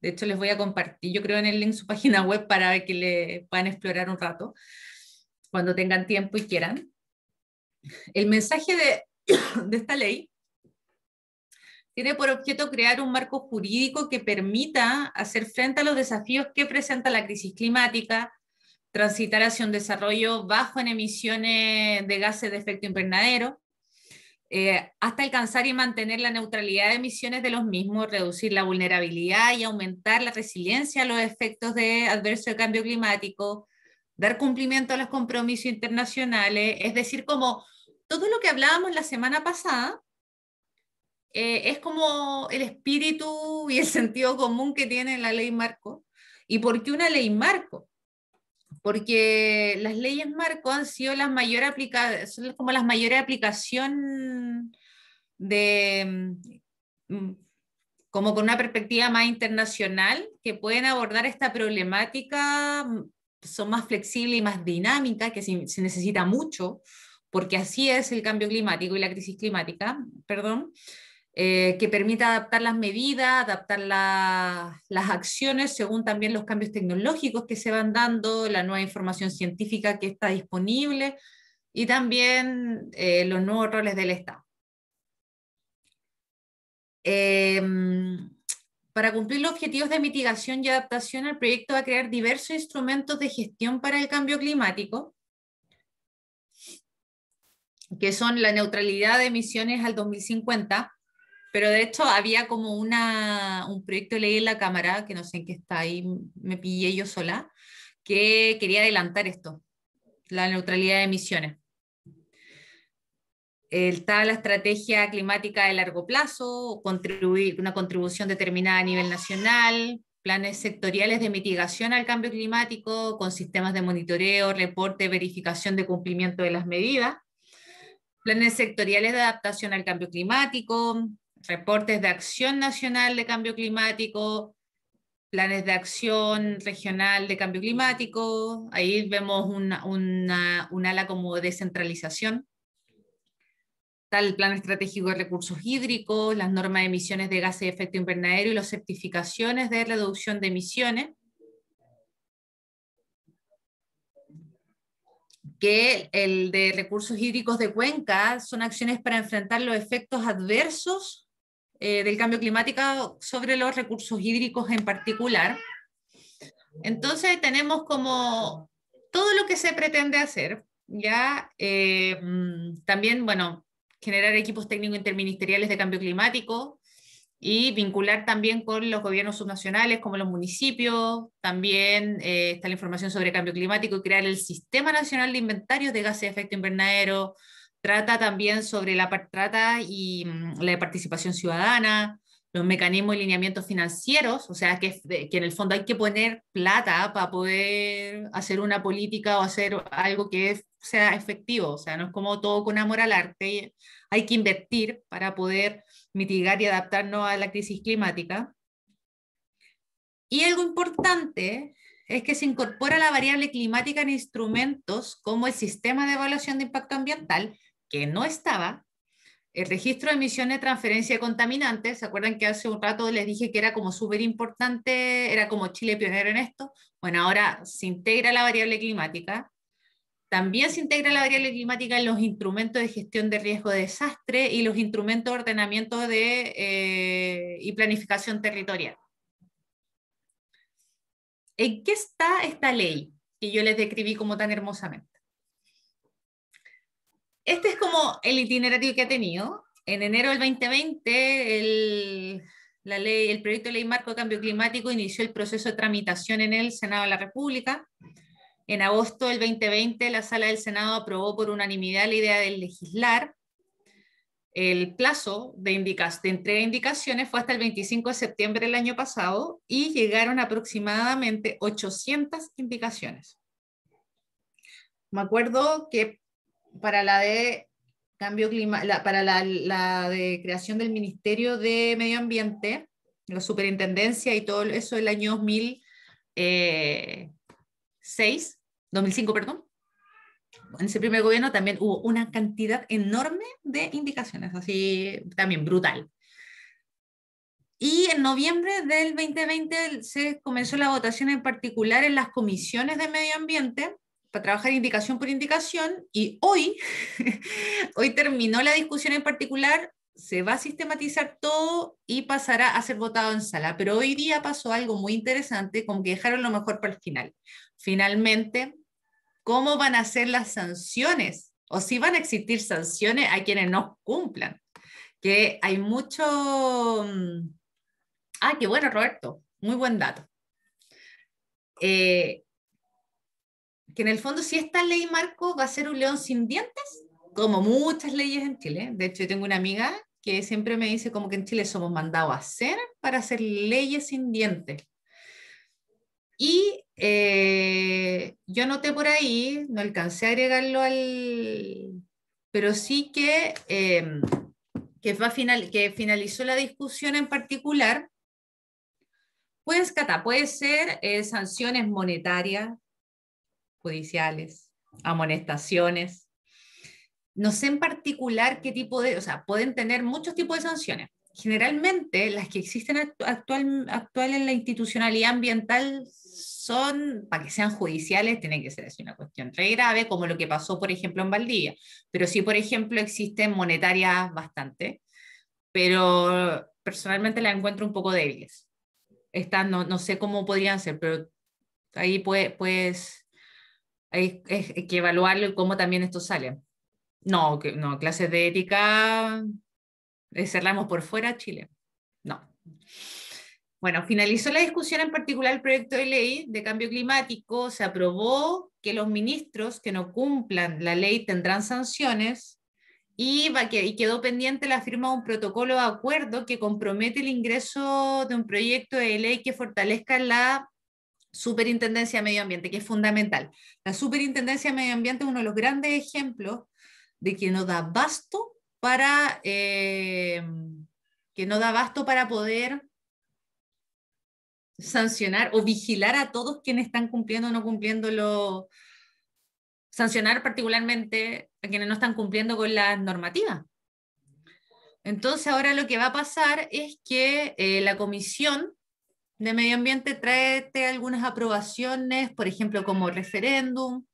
De hecho, les voy a compartir, yo creo en el link su página web para ver que le puedan explorar un rato cuando tengan tiempo y quieran. El mensaje de esta ley tiene por objeto crear un marco jurídico que permita hacer frente a los desafíos que presenta la crisis climática, transitar hacia un desarrollo bajo en emisiones de gases de efecto invernadero, hasta alcanzar y mantener la neutralidad de emisiones de los mismos, reducir la vulnerabilidad y aumentar la resiliencia a los efectos adversos del cambio climático, dar cumplimiento a los compromisos internacionales, es decir, como todo lo que hablábamos la semana pasada, es como el espíritu y el sentido común que tiene la ley marco. ¿Y por qué una ley marco? Porque las leyes marco han sido son como las mayores aplicación de, como con una perspectiva más internacional, que pueden abordar esta problemática, son más flexibles y más dinámicas, que se necesita mucho, porque así es el cambio climático y la crisis climática, perdón, que permita adaptar las medidas, adaptar las acciones según también los cambios tecnológicos que se van dando, la nueva información científica que está disponible y también los nuevos roles del Estado. Para cumplir los objetivos de mitigación y adaptación, el proyecto va a crear diversos instrumentos de gestión para el cambio climático, que son la neutralidad de emisiones al 2050, pero de hecho había como un proyecto de ley en la Cámara, que no sé en qué está ahí, me pillé yo sola, que quería adelantar esto, la neutralidad de emisiones. Está la estrategia climática de largo plazo, una contribución determinada a nivel nacional, planes sectoriales de mitigación al cambio climático con sistemas de monitoreo, reporte, verificación de cumplimiento de las medidas, planes sectoriales de adaptación al cambio climático, reportes de acción nacional de cambio climático, planes de acción regional de cambio climático. Ahí vemos un ala como descentralización. está el Plan Estratégico de Recursos Hídricos, las normas de emisiones de gases de efecto invernadero y las certificaciones de reducción de emisiones, que el de recursos hídricos de cuenca son acciones para enfrentar los efectos adversos del cambio climático sobre los recursos hídricos en particular. Entonces tenemos como todo lo que se pretende hacer, ya también, bueno, generar equipos técnicos interministeriales de cambio climático y vincular también con los gobiernos subnacionales como los municipios, también está la información sobre cambio climático y crear el Sistema Nacional de Inventarios de Gases de Efecto Invernadero, trata también sobre trata y la participación ciudadana, los mecanismos y lineamientos financieros, o sea, que en el fondo hay que poner plata para poder hacer una política o hacer algo que sea efectivo, o sea, no es como todo con amor al arte, hay que invertir para poder mitigar y adaptarnos a la crisis climática. Y algo importante es que se incorpora la variable climática en instrumentos como el sistema de evaluación de impacto ambiental, que no estaba, el registro de emisiones de transferencia de contaminantes. ¿Se acuerdan que hace un rato les dije que era como súper importante, era como Chile pionero en esto? Bueno, ahora se integra la variable climática. También se integra la variable climática en los instrumentos de gestión de riesgo de desastre y los instrumentos de ordenamiento y planificación territorial. ¿En qué está esta ley que yo les describí como tan hermosamente? Este es como el itinerario que ha tenido. En enero del 2020, el proyecto de ley marco de cambio climático inició el proceso de tramitación en el Senado de la República. En agosto del 2020, la Sala del Senado aprobó por unanimidad la idea de legislar. El plazo de entrega de indicaciones fue hasta el 25 de septiembre del año pasado y llegaron aproximadamente 800 indicaciones. Me acuerdo que para la de cambio climático, para la de creación del Ministerio de Medio Ambiente, la superintendencia y todo eso del año 2005, perdón. En ese primer gobierno también hubo una cantidad enorme de indicaciones, así también brutal. Y en noviembre del 2020 se comenzó la votación en particular en las comisiones de medio ambiente para trabajar indicación por indicación, y hoy, hoy terminó la discusión en particular, se va a sistematizar todo y pasará a ser votado en sala. Pero hoy día pasó algo muy interesante, como que dejaron lo mejor para el final. Finalmente, ¿cómo van a ser las sanciones? O si van a existir sanciones a quienes no cumplan. Que hay mucho... Ah, qué bueno, Roberto. Muy buen dato. Que en el fondo, si esta ley marco va a ser un león sin dientes, como muchas leyes en Chile. De hecho, yo tengo una amiga que siempre me dice como que en Chile somos mandados a hacer para hacer leyes sin dientes. Y yo noté por ahí, no alcancé a agregarlo pero sí que finalizó la discusión en particular. Pues, Cata, puede ser sanciones monetarias, judiciales, amonestaciones. No sé en particular qué tipo o sea, pueden tener muchos tipos de sanciones. Generalmente las que existen actual en la institucionalidad ambiental son, para que sean judiciales, tiene que ser así una cuestión re grave, como lo que pasó, por ejemplo, en Valdivia. Pero sí, por ejemplo, existen monetarias bastante, pero personalmente las encuentro un poco débiles. Estas no sé cómo podrían ser, pero ahí pues hay que evaluarlo y cómo también esto sale. No, clases de ética, cerramos por fuera Chile. No. Bueno, finalizó la discusión en particular el proyecto de ley de cambio climático, se aprobó que los ministros que no cumplan la ley tendrán sanciones y quedó pendiente la firma de un protocolo de acuerdo que compromete el ingreso de un proyecto de ley que fortalezca la Superintendencia de Medio Ambiente, que es fundamental. La Superintendencia de Medio Ambiente es uno de los grandes ejemplos de que no da abasto para poder sancionar o vigilar a todos quienes están cumpliendo o no cumpliendo sancionar particularmente a quienes no están cumpliendo con las normativas. Entonces ahora lo que va a pasar es que la Comisión de Medio Ambiente trae algunas aprobaciones, por ejemplo, como referéndum,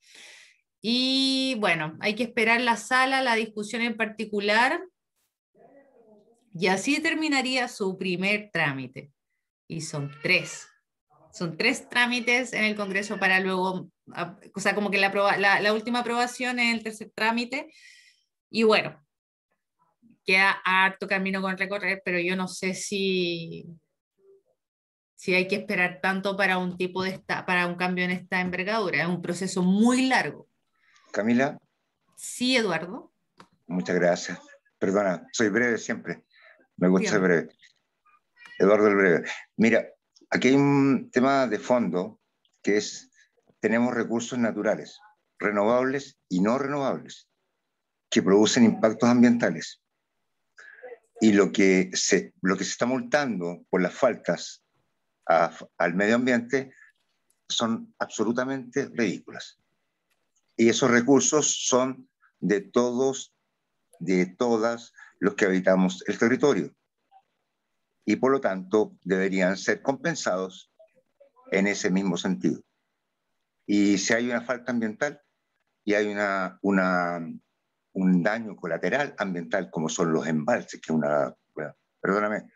y bueno, hay que esperar la sala, la discusión en particular, y así terminaría su primer trámite. Y son tres trámites en el Congreso para luego, o sea, como que la última aprobación es el tercer trámite, y bueno, queda harto camino con recorrer, pero yo no sé si hay que esperar tanto para para un cambio en esta envergadura. Es un proceso muy largo. Camila, Sí, Eduardo. muchas gracias. Perdona, soy breve siempre. Me gusta ser Dígame. breve. Eduardo el Breve. Mira, aquí hay un tema de fondo que es, tenemos recursos naturales, renovables y no renovables, que producen impactos ambientales. Y lo que se está multando por las faltas al medio ambiente son absolutamente ridículas. Y esos recursos son de todos, de todas los que habitamos el territorio. Y por lo tanto deberían ser compensados en ese mismo sentido. Y si hay una falta ambiental y hay un daño colateral ambiental, como son los embalses, que es bueno, perdóname,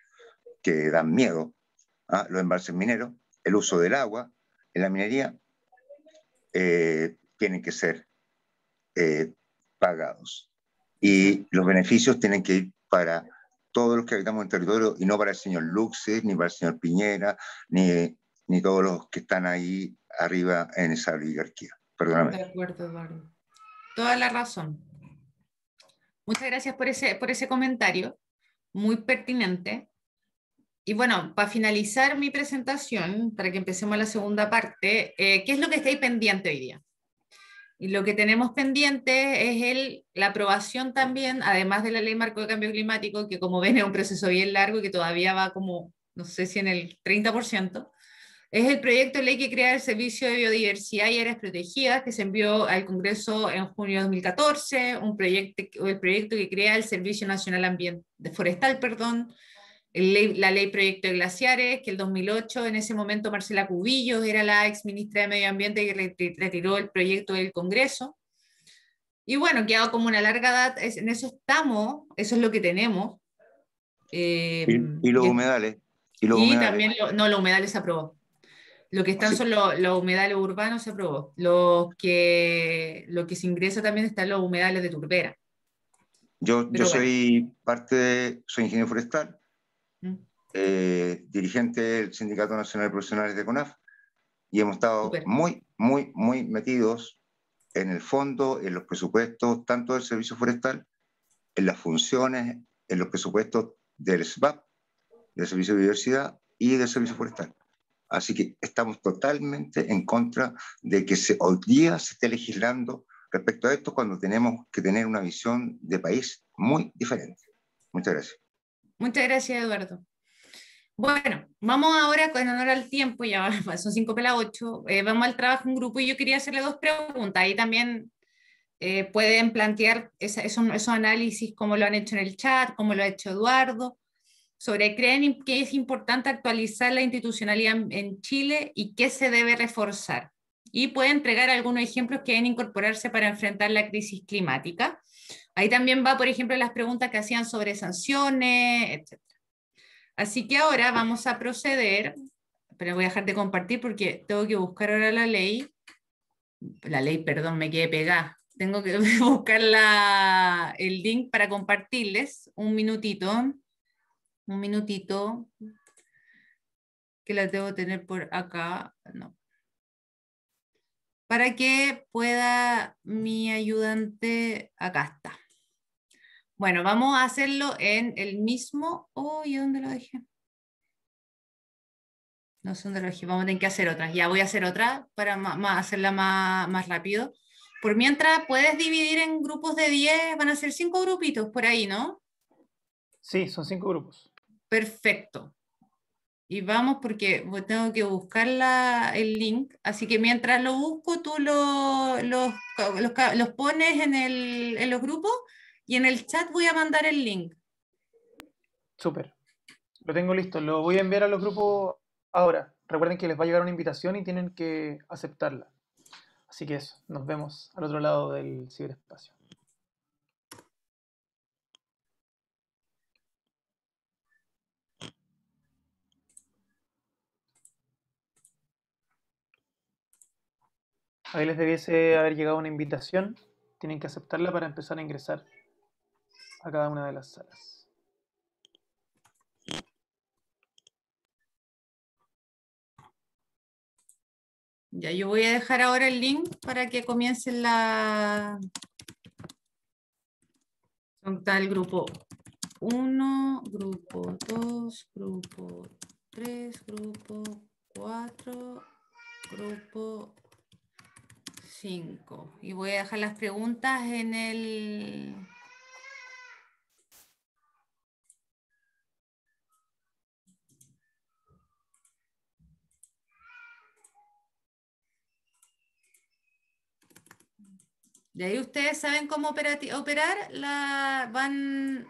que dan miedo, los embalses mineros, el uso del agua en la minería, tienen que ser pagados. Exacto. Y los beneficios tienen que ir para todos los que habitamos en el territorio y no para el señor Luxe, ni para el señor Piñera, ni todos los que están ahí arriba en esa oligarquía. De Perdóname. acuerdo, Eduardo. Toda la razón. Muchas gracias por ese comentario, muy pertinente. Y bueno, para finalizar mi presentación, para que empecemos la segunda parte, ¿qué es lo que estáis pendiente hoy día? Y lo que tenemos pendiente es la aprobación también, además de la Ley Marco de Cambio Climático, que como ven es un proceso bien largo y que todavía va como, no sé si en el 30%, es el proyecto de ley que crea el Servicio de Biodiversidad y Áreas Protegidas, que se envió al Congreso en junio de 2014, el proyecto que crea el Servicio Nacional Forestal, perdón, la ley Proyecto de Glaciares, que el 2008, en ese momento Marcela Cubillos era la ex ministra de Medio Ambiente que retiró el proyecto del Congreso. Y bueno, quedado como una larga data, en eso estamos, eso es lo que tenemos. Eh, Y los y, humedales, y los y humedales. también, no, los humedales se aprobó. Lo que están Sí, son los humedales urbanos se aprobó. Lo que se ingresa también están los humedales de turbera. yo Pero bueno, soy ingeniero forestal, mm, dirigente del Sindicato Nacional de Profesionales de CONAF, y hemos estado súper. muy, muy, muy metidos en el fondo, en los presupuestos, tanto del servicio forestal, en las funciones, en los presupuestos del SBAP, del Servicio de Biodiversidad y del Servicio Forestal. Así que estamos totalmente en contra de que hoy día se esté legislando respecto a esto cuando tenemos que tener una visión de país muy diferente. Muchas gracias. Muchas gracias, Eduardo. Bueno, vamos ahora con honor al tiempo, ya son 5 para las 8, vamos al trabajo en grupo y yo quería hacerle dos preguntas. Ahí también pueden plantear esos análisis como lo han hecho en el chat, como lo ha hecho Eduardo, sobre creen que es importante actualizar la institucionalidad en Chile y qué se debe reforzar. Y pueden entregar algunos ejemplos que deben incorporarse para enfrentar la crisis climática. Ahí también va, por ejemplo, las preguntas que hacían sobre sanciones, etc. Así que ahora vamos a proceder, pero voy a dejar de compartir porque tengo que buscar ahora perdón, me quedé pegada. Tengo que buscar el link para compartirles un minutito, que la debo tener por acá, no. Para que pueda mi ayudante, acá está. Bueno, vamos a hacerlo en el mismo, ¿y dónde lo dejé? No sé dónde lo dejé, vamos a tener que hacer otra. Ya voy a hacer otra para hacerla más rápido. Por mientras, puedes dividir en grupos de 10, van a ser 5 grupitos por ahí, ¿no? Sí, son 5 grupos. Perfecto. Y vamos porque tengo que buscar el link, así que mientras lo busco, tú los pones en los grupos y en el chat voy a mandar el link. Súper. Lo tengo listo. Lo voy a enviar a los grupos ahora. Recuerden que les va a llegar una invitación y tienen que aceptarla. Así que eso, nos vemos al otro lado del ciberespacio. Ahí les debiese haber llegado una invitación. Tienen que aceptarla para empezar a ingresar a cada una de las salas. Ya, yo voy a dejar ahora el link para que comiencen la... Está el grupo 1, grupo 2, grupo 3, grupo 4, grupo 5. Y voy a dejar las preguntas en el... De ahí ustedes saben cómo operar, van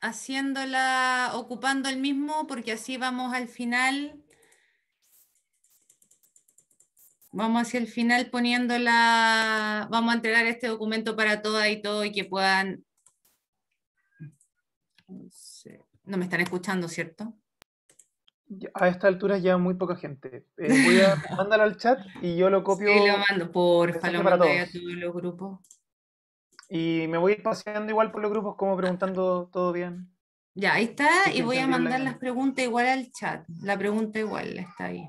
haciéndola, ocupando el mismo, porque así vamos al final, vamos hacia el final poniéndola, vamos a entregar este documento para todas y todo y que puedan, no me están escuchando, ¿cierto? A esta altura ya muy poca gente. Voy a mandarlo al chat y yo lo Sí, copio lo mando, porfa, mensaje lo para mando ahí a todos. todos los grupos. Y me voy a ir paseando igual por los grupos como preguntando todo bien. Ya, ahí está, Si es y que voy a entendieron la mandar las dinámica. preguntas igual al chat. La pregunta igual está ahí.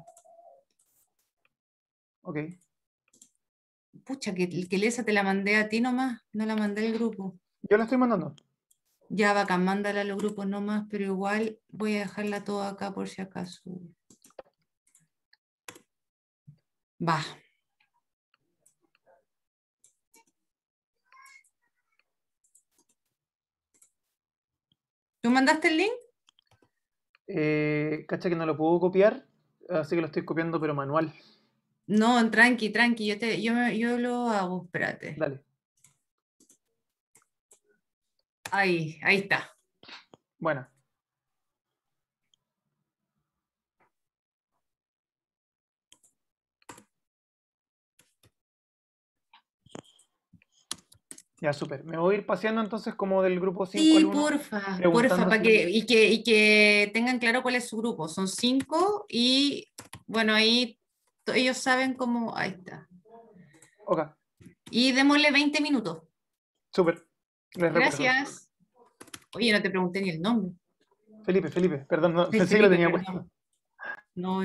Ok. Pucha, que esa te la mandé a ti nomás, no la mandé al grupo. Yo la estoy mandando. Ya, bacán, mándala a los grupos nomás, pero igual voy a dejarla toda acá por si acaso. Va. ¿Tú mandaste el link? Cacha que no lo puedo copiar, así que lo estoy copiando pero manual. No, tranqui, tranqui, yo lo hago, espérate. Dale. Ahí está. Bueno. Ya, súper. Me voy a ir paseando entonces como del grupo 5 al Sí, 1, porfa, preguntando para si... que tengan claro cuál es su grupo. Son 5 y bueno, ahí ellos saben cómo. Ahí está. Ok, Y démosle 20 minutos. súper. Les recuerdo. Gracias. Oye, no te pregunté ni el nombre. Felipe, perdón, no, Sí, pensé que lo Felipe, tenía perdón. puesto. No,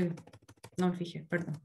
no me fijé, perdón.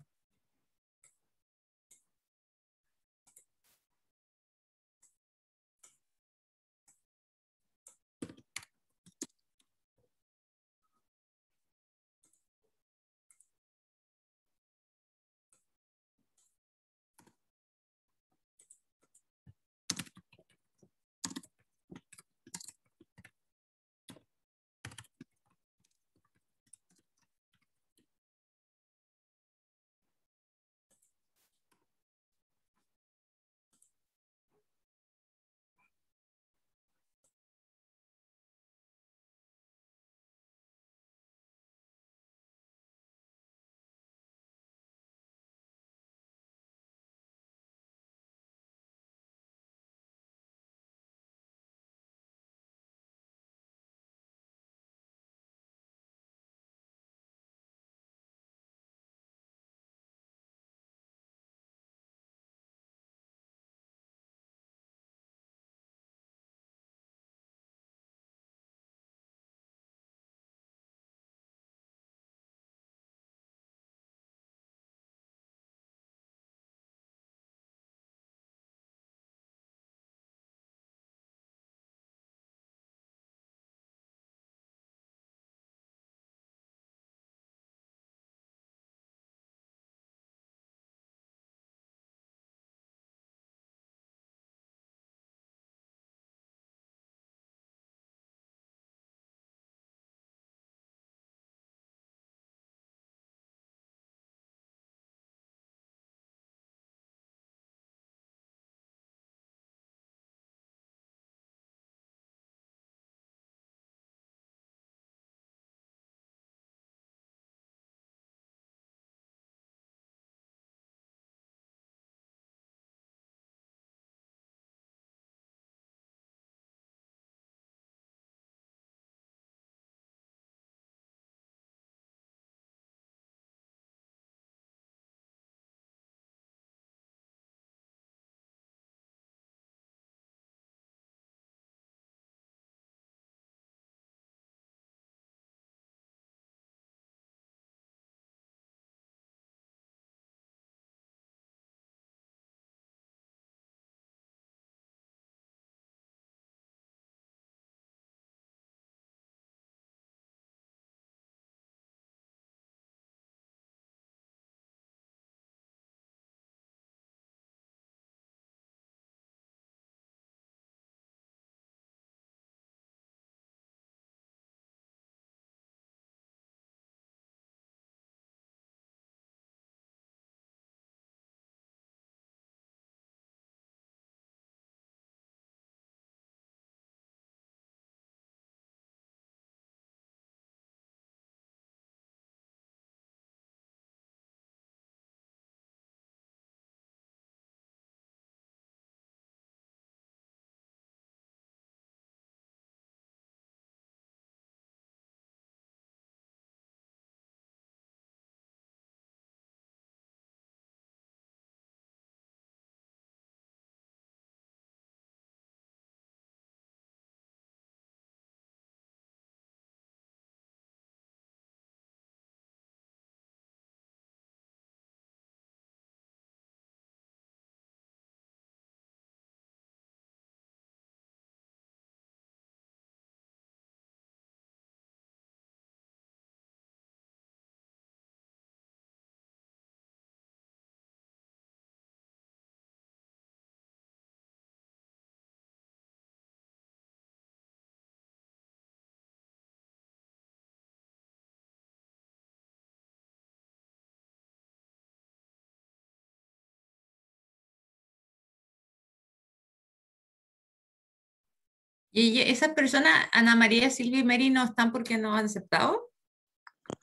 ¿Y esas personas, Ana María, Silvia y Mary, no están porque no han aceptado?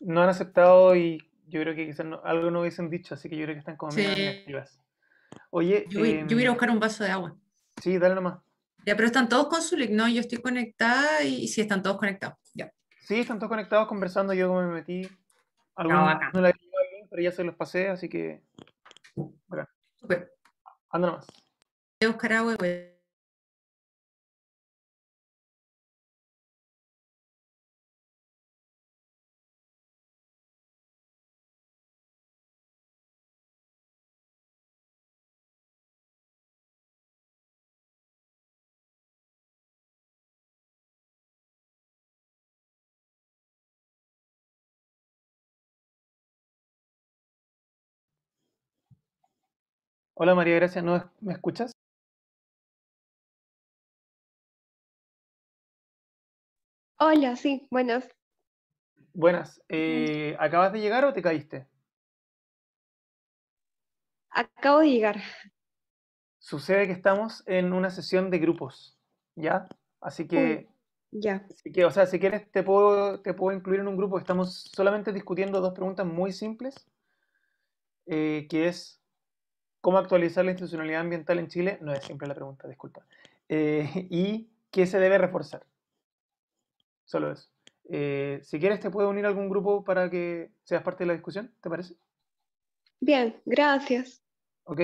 No han aceptado y yo creo que quizás algo no hubiesen dicho, así que yo creo que están como Sí, medio inactivas. Oye, yo voy a ir a buscar un vaso de agua. sí, dale nomás. Ya, pero están todos con su link, ¿no? Yo estoy conectada y sí, están todos conectados. Ya. Sí, están todos conectados conversando, yo como me metí. No, Algunos acá. no la llegado el link, pero ya se los pasé, así que, bueno, Súper. anda nomás. Voy a buscar agua, güey. Hola María Gracia, ¿no me escuchas? Hola, sí, buenas. Buenas, ¿acabas de llegar o te caíste? Acabo de llegar. Sucede que estamos en una sesión de grupos, ¿ya? Así Uy, que, ya. o sea, si quieres te puedo incluir en un grupo. Estamos solamente discutiendo dos preguntas muy simples, que es cómo actualizar la institucionalidad ambiental en Chile. No es simple la pregunta, disculpa. Y qué se debe reforzar. Solo eso. Si quieres te puedo unir a algún grupo para que seas parte de la discusión, ¿te parece? Bien, gracias. ¿Ok?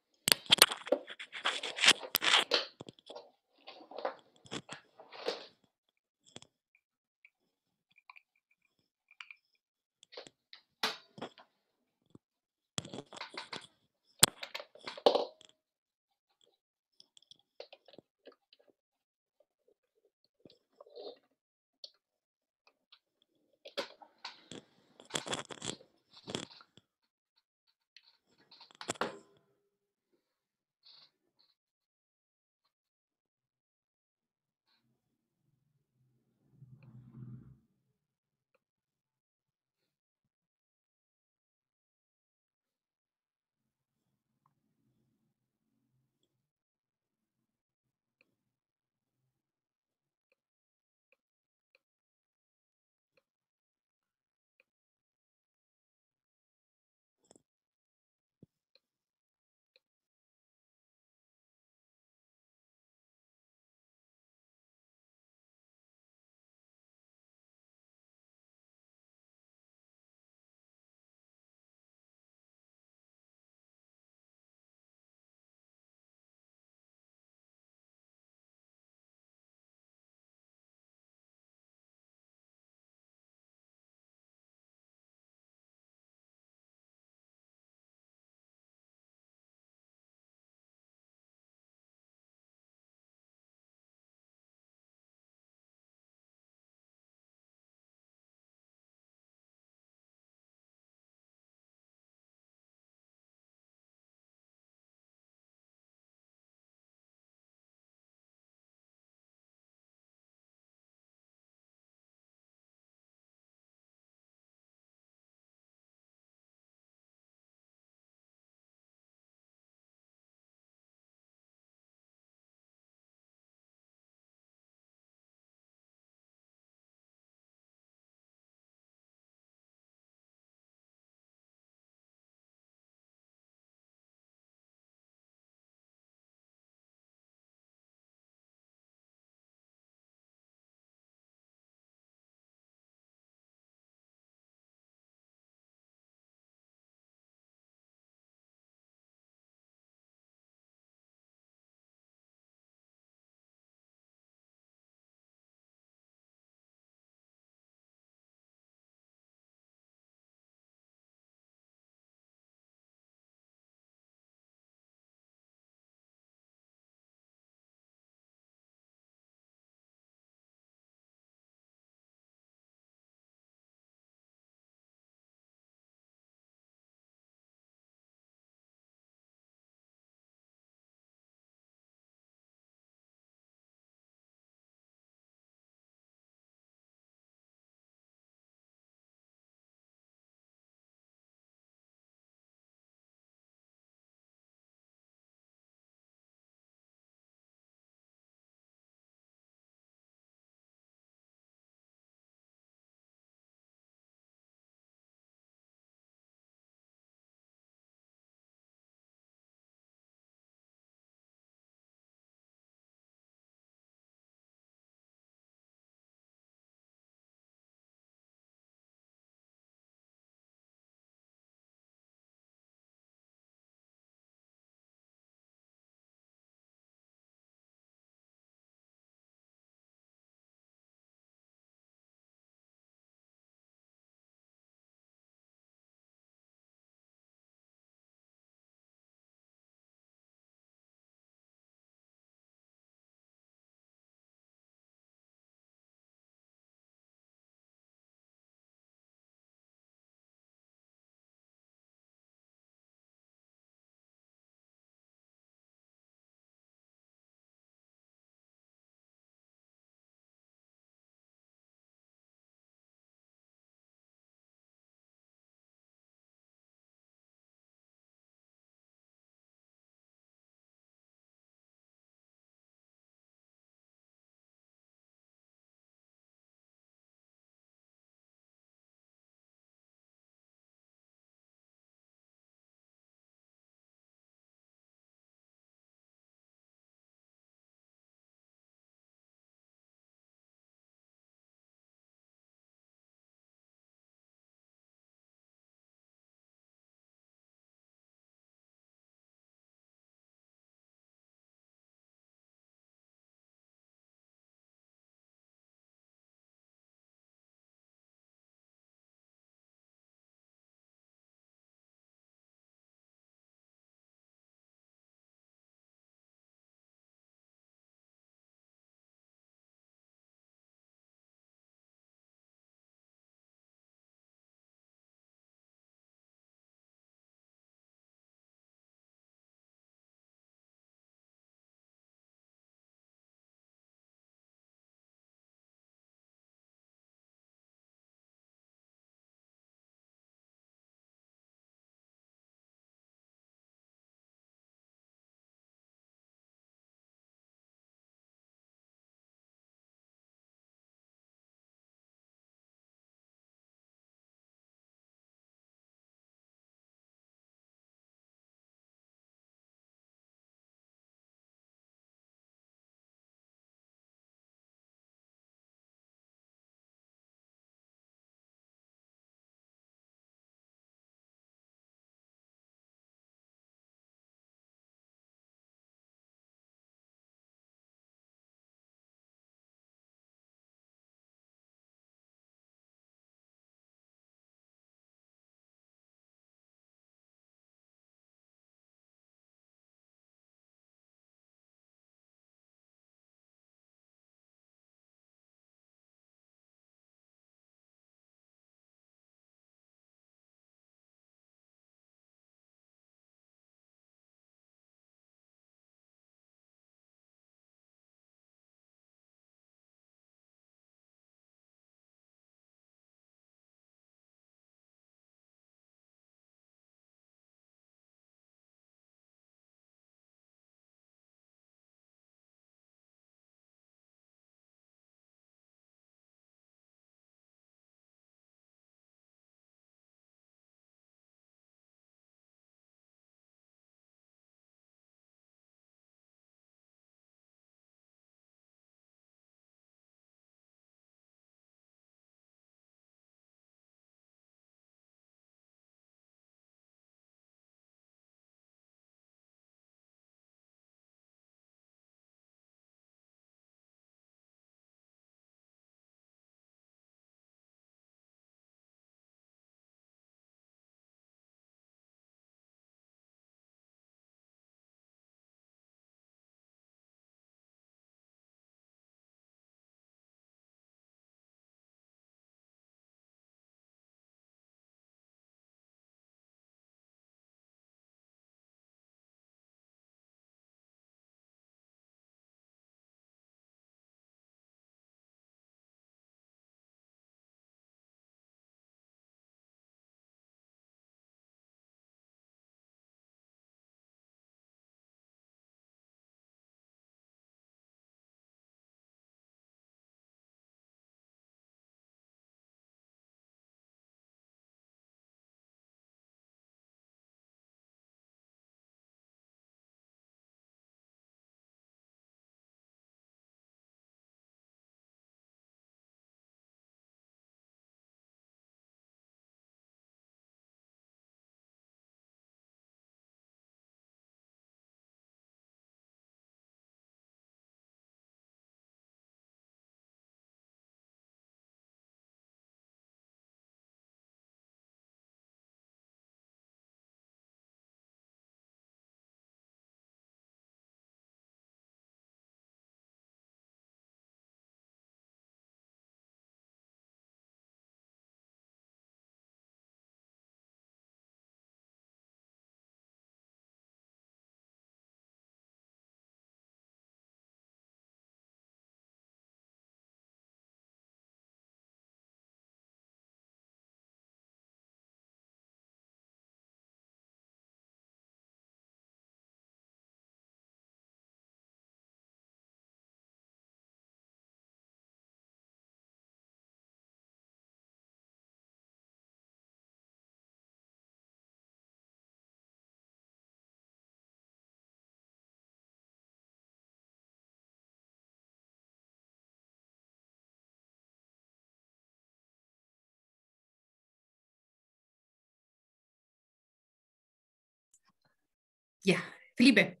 Ya. Felipe,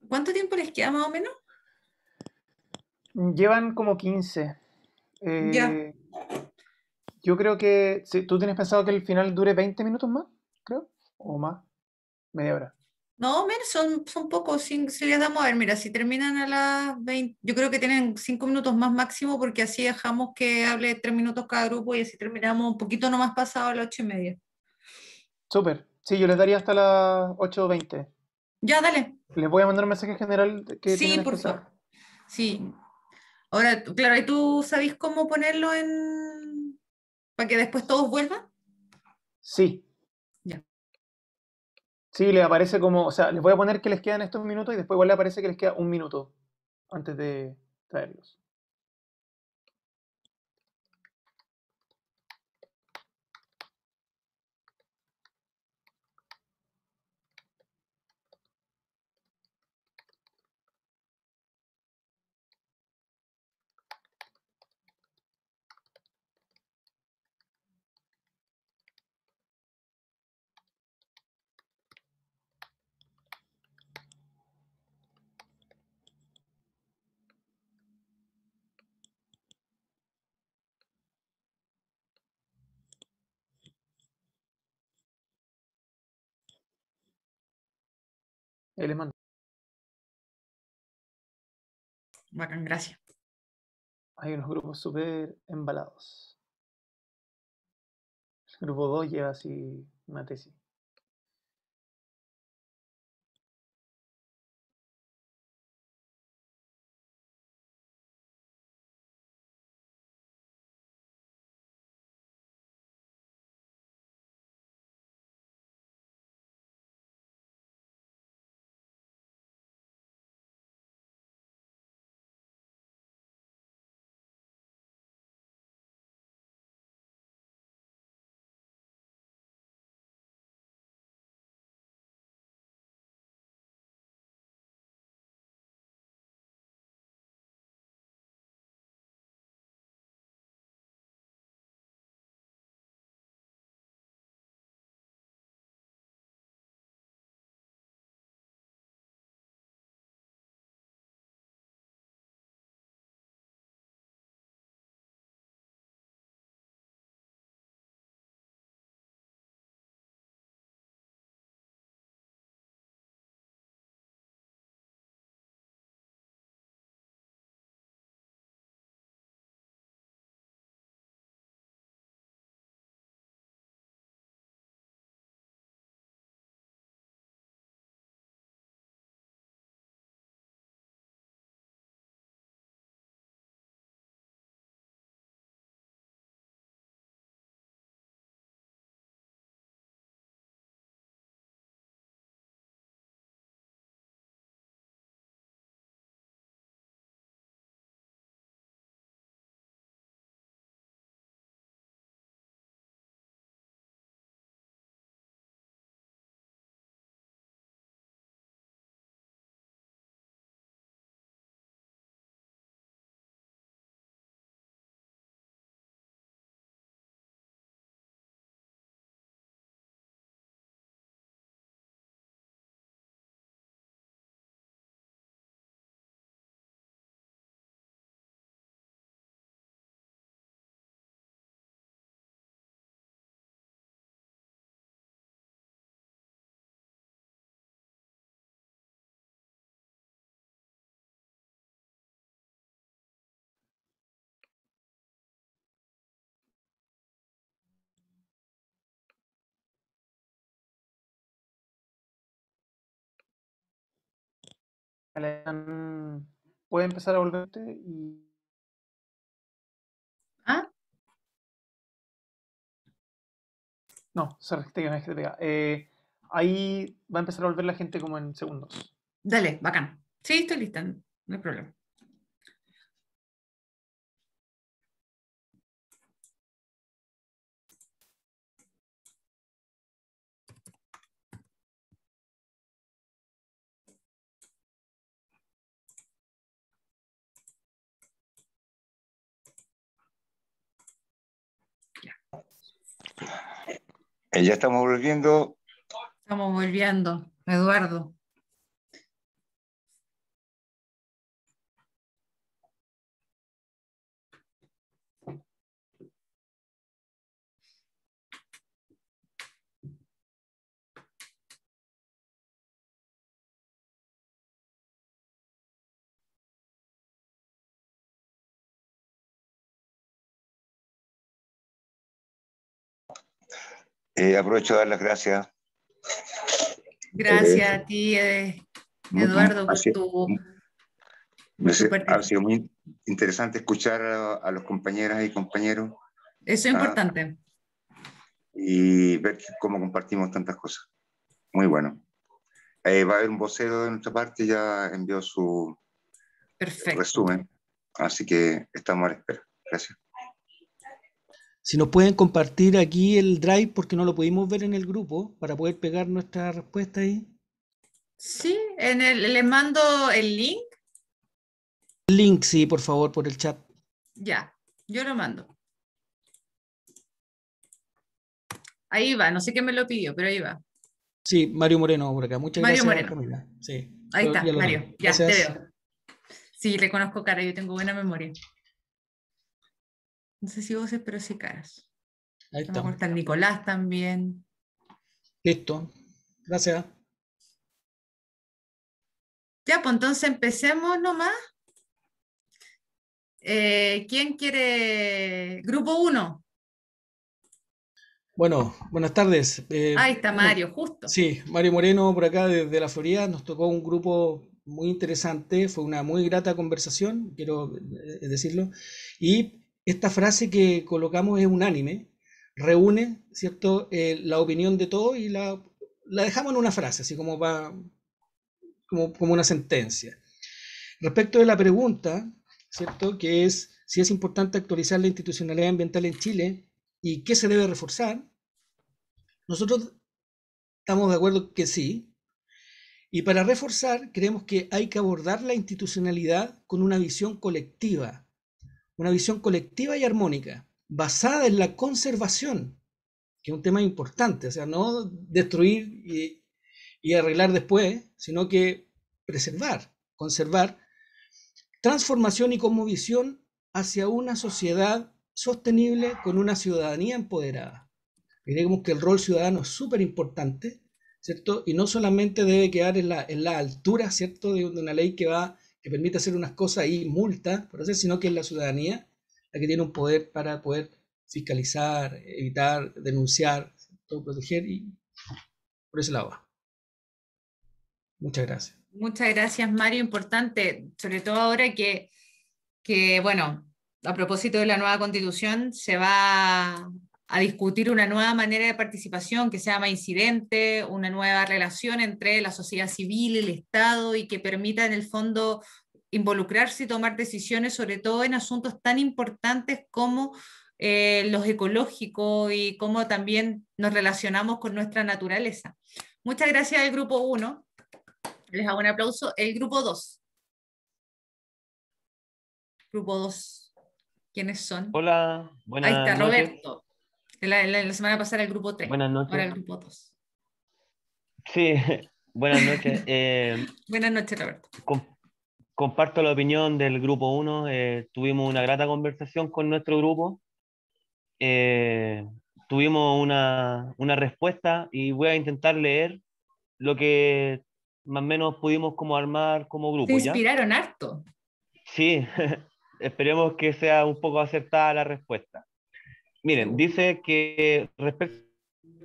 ¿cuánto tiempo les queda más o menos? Llevan como 15. Ya. Yo creo que tú tienes pensado que el final dure 20 minutos más, creo, o más, media hora. No, menos, son pocos. Si les damos a ver, mira, si terminan a las 20, yo creo que tienen 5 minutos más máximo, porque así dejamos que hable 3 minutos cada grupo y así terminamos un poquito nomás pasado a las 8:30. Súper. Sí, yo les daría hasta las 8:20. Ya, dale. Les voy a mandar un mensaje general que Sí, tienen por expresado. favor. Sí. Ahora, claro, ¿y tú sabes cómo ponerlo en... para que después todos vuelvan? Sí, Ya. sí, les aparece como, o sea, les voy a poner que les quedan estos minutos y después igual les aparece que les queda un minuto antes de traerlos. Ahí les mando. Bacán, gracias. Hay unos grupos súper embalados. El grupo 2 lleva así una tesis. Puede empezar a volverte y... ¿Ah? No, sorry, te pega. Ahí va a empezar a volver la gente como en segundos. Dale, bacán. Sí, estoy lista, no hay problema. Ya estamos volviendo. Estamos volviendo, Eduardo. Aprovecho de dar las gracias. Gracias a ti, Eduardo, por tu Ha sido participación. muy interesante escuchar a los compañeras y compañeros Eso es importante. y ver cómo compartimos tantas cosas. Muy bueno. Va a haber un vocero de nuestra parte, ya envió su Perfecto. resumen, así que estamos a la espera. Gracias. Si nos pueden compartir aquí el drive, porque no lo pudimos ver en el grupo, para poder pegar nuestra respuesta ahí. Sí, les mando el link. El link, sí, por favor, por el chat. Ya, yo lo mando. Ahí va, no sé qué me lo pidió, pero ahí va. Sí, Mario Moreno por acá. Muchas Mario gracias, Moreno. Camila. Sí, Ahí está, ya lo Mario. tengo. Ya, Gracias. te veo. Sí, reconozco cara, yo tengo buena memoria. No sé si voces, pero sí caras. Ahí No me acuerdo, está. está el Nicolás también. Listo. Gracias. Ya, pues entonces empecemos nomás. ¿Quién quiere? Grupo 1. Bueno, buenas tardes. Ahí está Bueno, Mario, justo. sí, Mario Moreno por acá desde la Florida. Nos tocó un grupo muy interesante, fue una muy grata conversación, quiero decirlo. Y esta frase que colocamos es unánime, reúne, ¿cierto? La opinión de todos y la dejamos en una frase, así como, como una sentencia. Respecto de la pregunta, ¿cierto? Que es si es importante actualizar la institucionalidad ambiental en Chile y qué se debe reforzar. Nosotros estamos de acuerdo que sí, y para reforzar creemos que hay que abordar la institucionalidad con una visión colectiva y armónica, basada en la conservación, que es un tema importante, o sea, no destruir y arreglar después, sino que preservar, conservar, transformación y cosmovisión hacia una sociedad sostenible con una ciudadanía empoderada. Creemos que el rol ciudadano es súper importante, ¿cierto? Y no solamente debe quedar en la altura, ¿cierto? De una ley que permite hacer unas cosas y multa, por eso, sino que es la ciudadanía la que tiene un poder para poder fiscalizar, evitar, denunciar, ¿cierto? Proteger, y por ese lado va. Muchas gracias. Muchas gracias, Mario. Importante, sobre todo ahora bueno, a propósito de la nueva constitución, se va a discutir una nueva manera de participación que sea más incidente, una nueva relación entre la sociedad civil, el Estado, y que permita en el fondo involucrarse y tomar decisiones, sobre todo en asuntos tan importantes como los ecológicos y cómo también nos relacionamos con nuestra naturaleza. Muchas gracias al grupo 1. Les hago un aplauso. El grupo 2. Grupo 2. ¿Quiénes son? Hola, Ahí buenas está, noches. Roberto. La semana pasada el grupo 3. Buenas Ahora noches. el grupo 2. Sí, buenas noches. Buenas noches, Roberto. Comparto la opinión del grupo 1. Tuvimos una grata conversación con nuestro grupo. Tuvimos una respuesta y voy a intentar leer lo que más o menos pudimos como armar como Se grupo, ¿ya? inspiraron harto. Sí, esperemos que sea un poco acertada la respuesta. Miren, Seguro. dice que respecto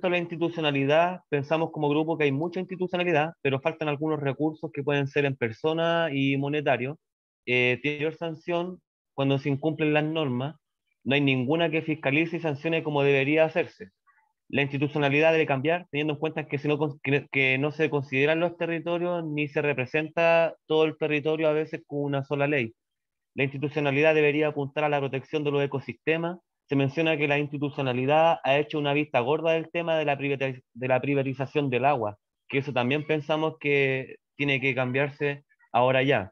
a la institucionalidad, pensamos como grupo que hay mucha institucionalidad, pero faltan algunos recursos que pueden ser en persona y monetario. Tiene mayor sanción cuando se incumplen las normas. No hay ninguna que fiscalice y sancione como debería hacerse. La institucionalidad debe cambiar, teniendo en cuenta que, que no se consideran los territorios ni se representa todo el territorio a veces con una sola ley. La institucionalidad debería apuntar a la protección de los ecosistemas. Se menciona que la institucionalidad ha hecho una vista gorda del tema de la privatización del agua, que eso también pensamos que tiene que cambiarse ahora ya.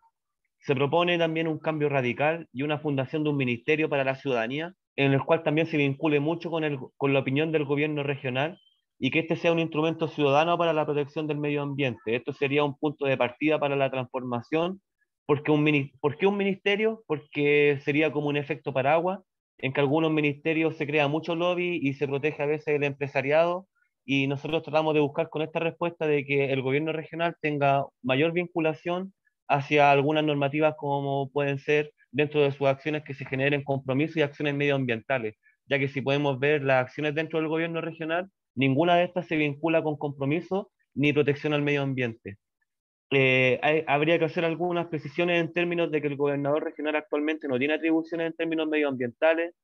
Se propone también un cambio radical y una fundación de un ministerio para la ciudadanía, en el cual también se vincule mucho con la opinión del gobierno regional y que este sea un instrumento ciudadano para la protección del medio ambiente. Esto sería un punto de partida para la transformación. ¿Por qué un ministerio? Porque sería como un efecto paraguas, en que algunos ministerios se crea mucho lobby y se protege a veces el empresariado, y nosotros tratamos de buscar con esta respuesta de que el gobierno regional tenga mayor vinculación hacia algunas normativas como pueden ser dentro de sus acciones que se generen compromisos y acciones medioambientales, ya que si podemos ver las acciones dentro del gobierno regional Ninguna de estas se vincula con compromiso ni protección al medio ambiente. Habría que hacer algunas precisiones en términos de que el gobernador regional actualmente no tiene atribuciones en términos medioambientales.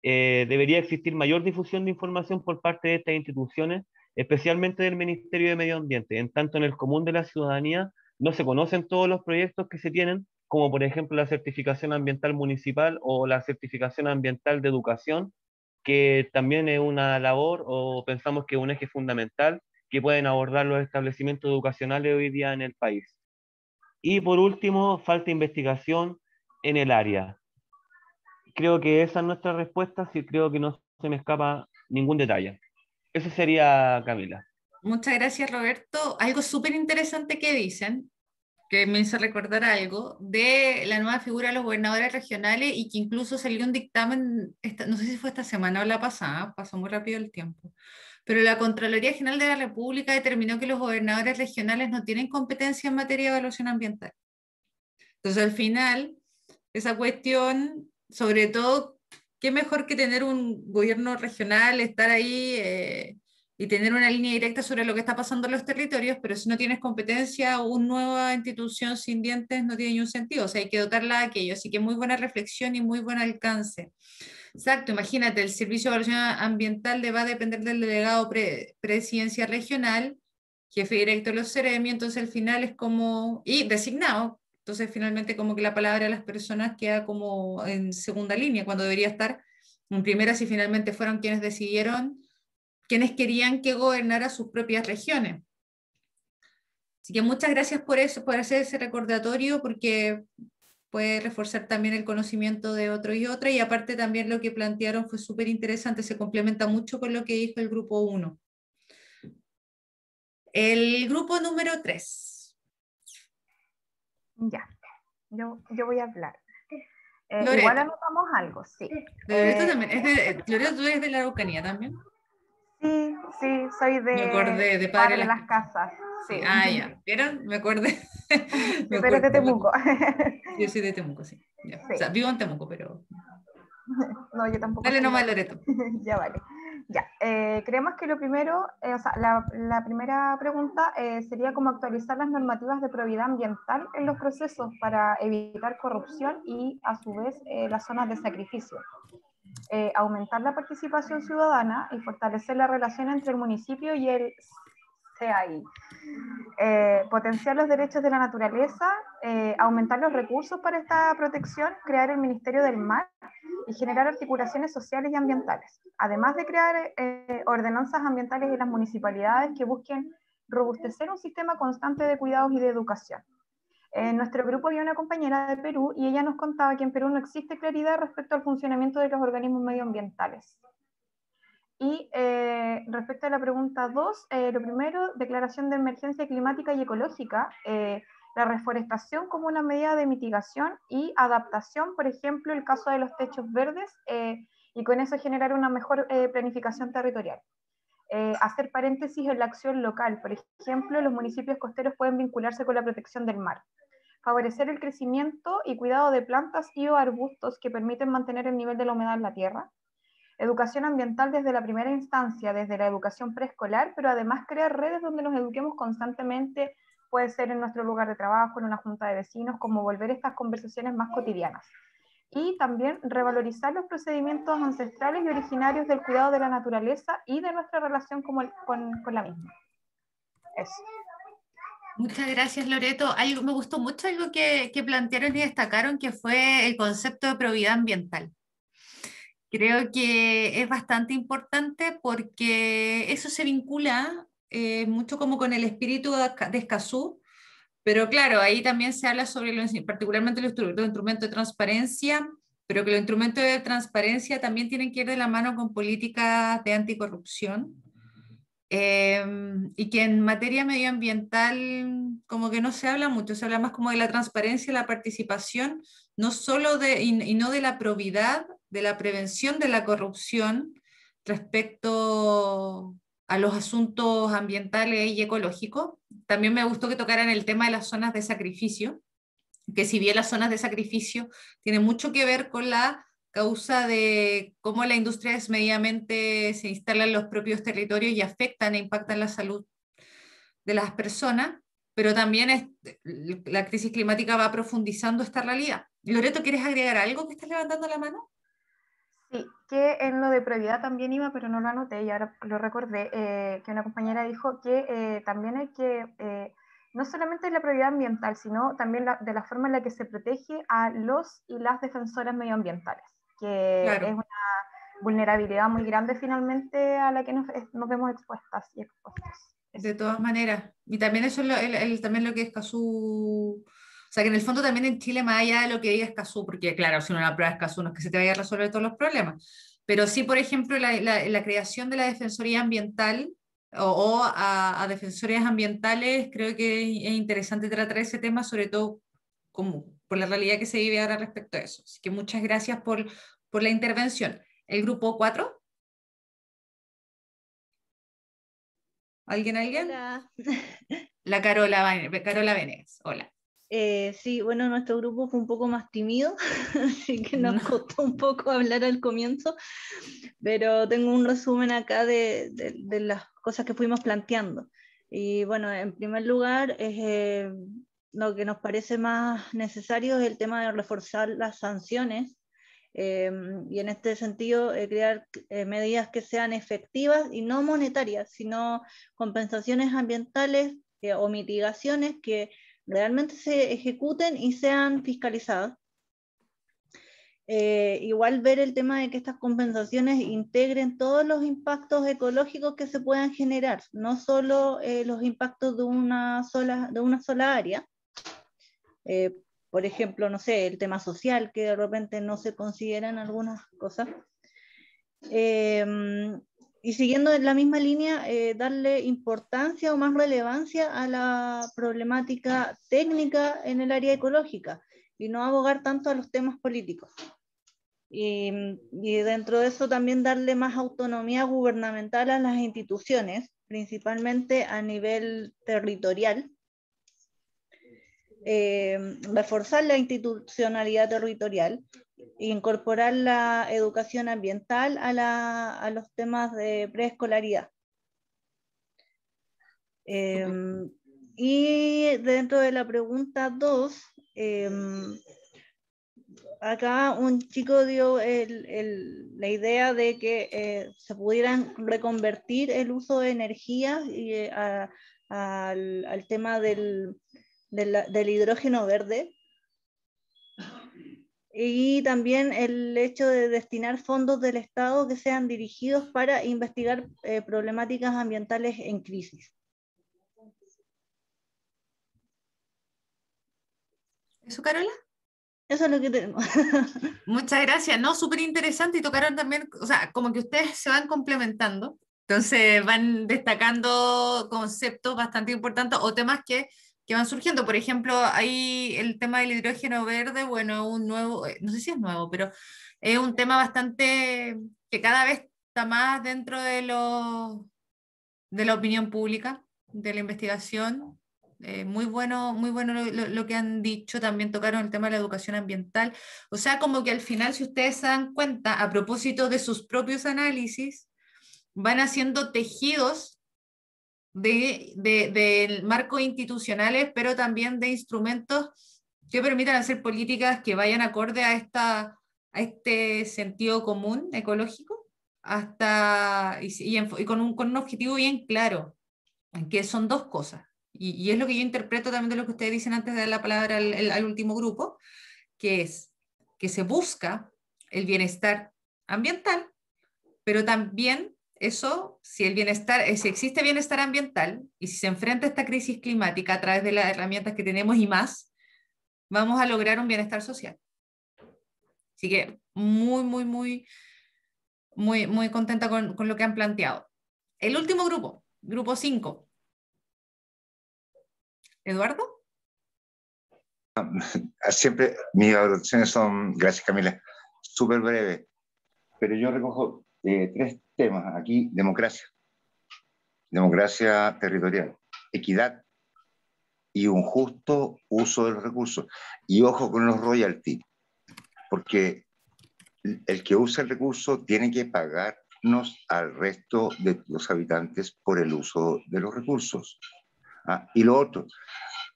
Debería existir mayor difusión de información por parte de estas instituciones, especialmente del Ministerio de Medio Ambiente. En tanto, en el común de la ciudadanía no se conocen todos los proyectos que se tienen, como por ejemplo la certificación ambiental municipal o la certificación ambiental de educación, que también es una labor o pensamos que es un eje fundamental que pueden abordar los establecimientos educacionales hoy día en el país. Y por último, falta investigación en el área. Creo que esa es nuestra respuesta, sí, creo que no se me escapa ningún detalle. Eso sería, Camila. Muchas gracias, Roberto. Algo súper interesante que dicen, que me hizo recordar algo, de la nueva figura de los gobernadores regionales y que incluso salió un dictamen, no sé si fue esta semana o la pasada, pasó muy rápido el tiempo, pero la Contraloría General de la República determinó que los gobernadores regionales no tienen competencia en materia de evaluación ambiental. Entonces, al final, esa cuestión, sobre todo, qué mejor que tener un gobierno regional, estar ahí y tener una línea directa sobre lo que está pasando en los territorios, pero si no tienes competencia, una nueva institución sin dientes no tiene ningún sentido, o sea, hay que dotarla de aquello, así que muy buena reflexión y muy buen alcance. Exacto, imagínate, el Servicio de Evaluación Ambiental va a depender del delegado presidencia regional, jefe directo de los CEREMI, entonces al final es como, y designado, entonces finalmente como que la palabra de las personas queda como en segunda línea, cuando debería estar en primera si finalmente fueron quienes decidieron, quienes querían que gobernara sus propias regiones. Así que muchas gracias por eso, por hacer ese recordatorio, porque puede reforzar también el conocimiento de otro y otra, y aparte también lo que plantearon fue súper interesante, se complementa mucho con lo que dijo el grupo 1. El grupo número 3. Ya, yo voy a hablar. Loreto. Igual anotamos algo, sí. Loreto también, Loreto, ¿tú eres de la Araucanía también? Sí, soy Me acordé de Padre de las Casas. Sí. Ah, ya, ¿vieron? Me acordé. Tú eres de Temuco. Yo soy de Temuco, sí. Sí. O sea, vivo en Temuco, pero... No, yo tampoco. Dale nomás, Loreto. Ya vale. Ya. Creemos que lo primero, o sea, la primera pregunta sería cómo actualizar las normativas de probidad ambiental en los procesos para evitar corrupción y, a su vez, las zonas de sacrificio. Aumentar la participación ciudadana y fortalecer la relación entre el municipio y el CAI. Potenciar los derechos de la naturaleza, aumentar los recursos para esta protección, crear el Ministerio del Mar y generar articulaciones sociales y ambientales. Además de crear ordenanzas ambientales en las municipalidades que busquen robustecer un sistema constante de cuidados y de educación. En nuestro grupo había una compañera de Perú y ella nos contaba que en Perú no existe claridad respecto al funcionamiento de los organismos medioambientales. Y respecto a la pregunta 2, lo primero, declaración de emergencia climática y ecológica, la reforestación como una medida de mitigación y adaptación, por ejemplo, el caso de los techos verdes, y con eso generar una mejor planificación territorial. Hacer paréntesis en la acción local, por ejemplo, los municipios costeros pueden vincularse con la protección del mar. Favorecer el crecimiento y cuidado de plantas y o arbustos que permiten mantener el nivel de la humedad en la tierra. Educación ambiental desde la primera instancia, desde la educación preescolar, pero además crear redes donde nos eduquemos constantemente, puede ser en nuestro lugar de trabajo, en una junta de vecinos, como volver estas conversaciones más cotidianas. Y también revalorizar los procedimientos ancestrales y originarios del cuidado de la naturaleza y de nuestra relación con la misma. Eso. Muchas gracias, Loreto. Me gustó mucho algo que plantearon y destacaron, que fue el concepto de probidad ambiental. Creo que es bastante importante porque eso se vincula mucho como con el espíritu de Escazú, pero claro, ahí también se habla sobre particularmente los instrumentos de transparencia, pero que los instrumentos de transparencia también tienen que ir de la mano con políticas de anticorrupción. Y que en materia medioambiental como que no se habla mucho, se habla más como de la transparencia, la participación, no solo y no de la probidad, de la prevención de la corrupción respecto a los asuntos ambientales y ecológicos. También me gustó que tocaran el tema de las zonas de sacrificio, que si bien las zonas de sacrificio tienen mucho que ver con la causa de cómo la industria desmedidamente se instala en los propios territorios y afectan e impactan la salud de las personas, pero también la crisis climática va profundizando esta realidad. Loreto, ¿quieres agregar algo que estás levantando la mano? Sí, que en lo de probidad también iba, pero no lo anoté y ahora lo recordé, que una compañera dijo que también hay que, no solamente la probidad ambiental, sino también de la forma en la que se protege a los y las defensoras medioambientales, que es Claro, una vulnerabilidad muy grande finalmente a la que nos vemos expuestas y expuestos. de todas maneras. Y también eso es también lo que Escazú, o sea, que en el fondo también en Chile, más allá de lo que diga Escazú, porque claro, si uno la prueba Escazú no es que se te vaya a resolver todos los problemas, pero sí, por ejemplo, la creación de la Defensoría Ambiental o a defensorías ambientales, creo que es interesante tratar ese tema, sobre todo como, por la realidad que se vive ahora respecto a eso. Así que muchas gracias por la intervención. ¿El grupo 4? ¿Alguien? Hola. La Carola Venegas. Hola. Sí, bueno, nuestro grupo fue un poco más tímido, así que nos costó un poco hablar al comienzo, pero tengo un resumen acá de las cosas que fuimos planteando. Y bueno, en primer lugar, lo que nos parece más necesario es el tema de reforzar las sanciones, y en este sentido crear medidas que sean efectivas y no monetarias, sino compensaciones ambientales o mitigaciones que realmente se ejecuten y sean fiscalizadas. Igual ver el tema de que estas compensaciones integren todos los impactos ecológicos que se puedan generar, no solo los impactos de una sola área. Por ejemplo, no sé, el tema social, que de repente no se considera en algunas cosas. Y siguiendo en la misma línea, darle importancia o más relevancia a la problemática técnica en el área ecológica y no abogar tanto a los temas políticos. Y dentro de eso también darle más autonomía gubernamental a las instituciones, principalmente a nivel territorial. Reforzar la institucionalidad territorial, incorporar la educación ambiental a los temas de preescolaridad. Y dentro de la pregunta 2, acá un chico dio la idea de que se pudieran reconvertir el uso de energía al tema del hidrógeno verde, y también el hecho de destinar fondos del Estado que sean dirigidos para investigar problemáticas ambientales en crisis. ¿Eso, Carola? Eso es lo que tenemos. Muchas gracias, no, súper interesante y tocaron también, o sea, como que ustedes se van complementando, entonces van destacando conceptos bastante importantes o temas que van surgiendo. Por ejemplo, ahí el tema del hidrógeno verde, bueno, un nuevo, no sé si es nuevo, pero es un tema bastante que cada vez está más dentro de la opinión pública, de la investigación. Muy bueno lo que han dicho, también tocaron el tema de la educación ambiental. O sea, como que al final, si ustedes se dan cuenta, a propósito de sus propios análisis, van haciendo tejidos de marcos institucionales, pero también de instrumentos que permitan hacer políticas que vayan acorde a este sentido común ecológico, y con un objetivo bien claro, que son dos cosas. Y es lo que yo interpreto también de lo que ustedes dicen antes de dar la palabra al último grupo, que es que se busca el bienestar ambiental, pero también eso, si existe bienestar ambiental y si se enfrenta a esta crisis climática a través de las herramientas que tenemos y más, vamos a lograr un bienestar social. Así que muy contenta con lo que han planteado. El último grupo, grupo 5. ¿Eduardo? Siempre mis anotaciones son, gracias Camila, súper breves, pero yo recojo 3 temas aquí: democracia territorial, equidad y un justo uso de los recursos. Y ojo con los royalties, porque el que usa el recurso tiene que pagarnos al resto de los habitantes por el uso de los recursos. Y lo otro,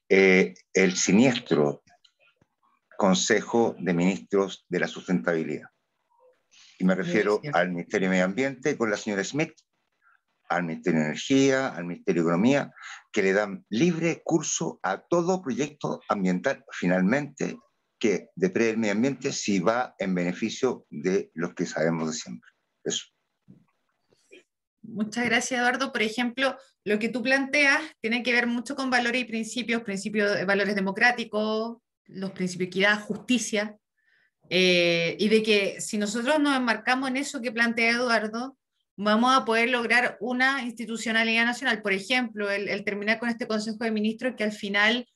el siniestro Consejo de Ministros de la Sustentabilidad. Y me refiero al Ministerio de Medio Ambiente con la señora Smith, al Ministerio de Energía, al Ministerio de Economía, que le dan libre curso a todo proyecto ambiental, finalmente, que deprede el medio ambiente si va en beneficio de los que sabemos de siempre. Eso. Muchas gracias, Eduardo. Por ejemplo, lo que tú planteas tiene que ver mucho con valores y principios de valores democráticos, los principios de equidad, justicia, y de que si nosotros nos enmarcamos en eso que plantea Eduardo, vamos a poder lograr una institucionalidad nacional. Por ejemplo, el terminar con este Consejo de Ministros que al final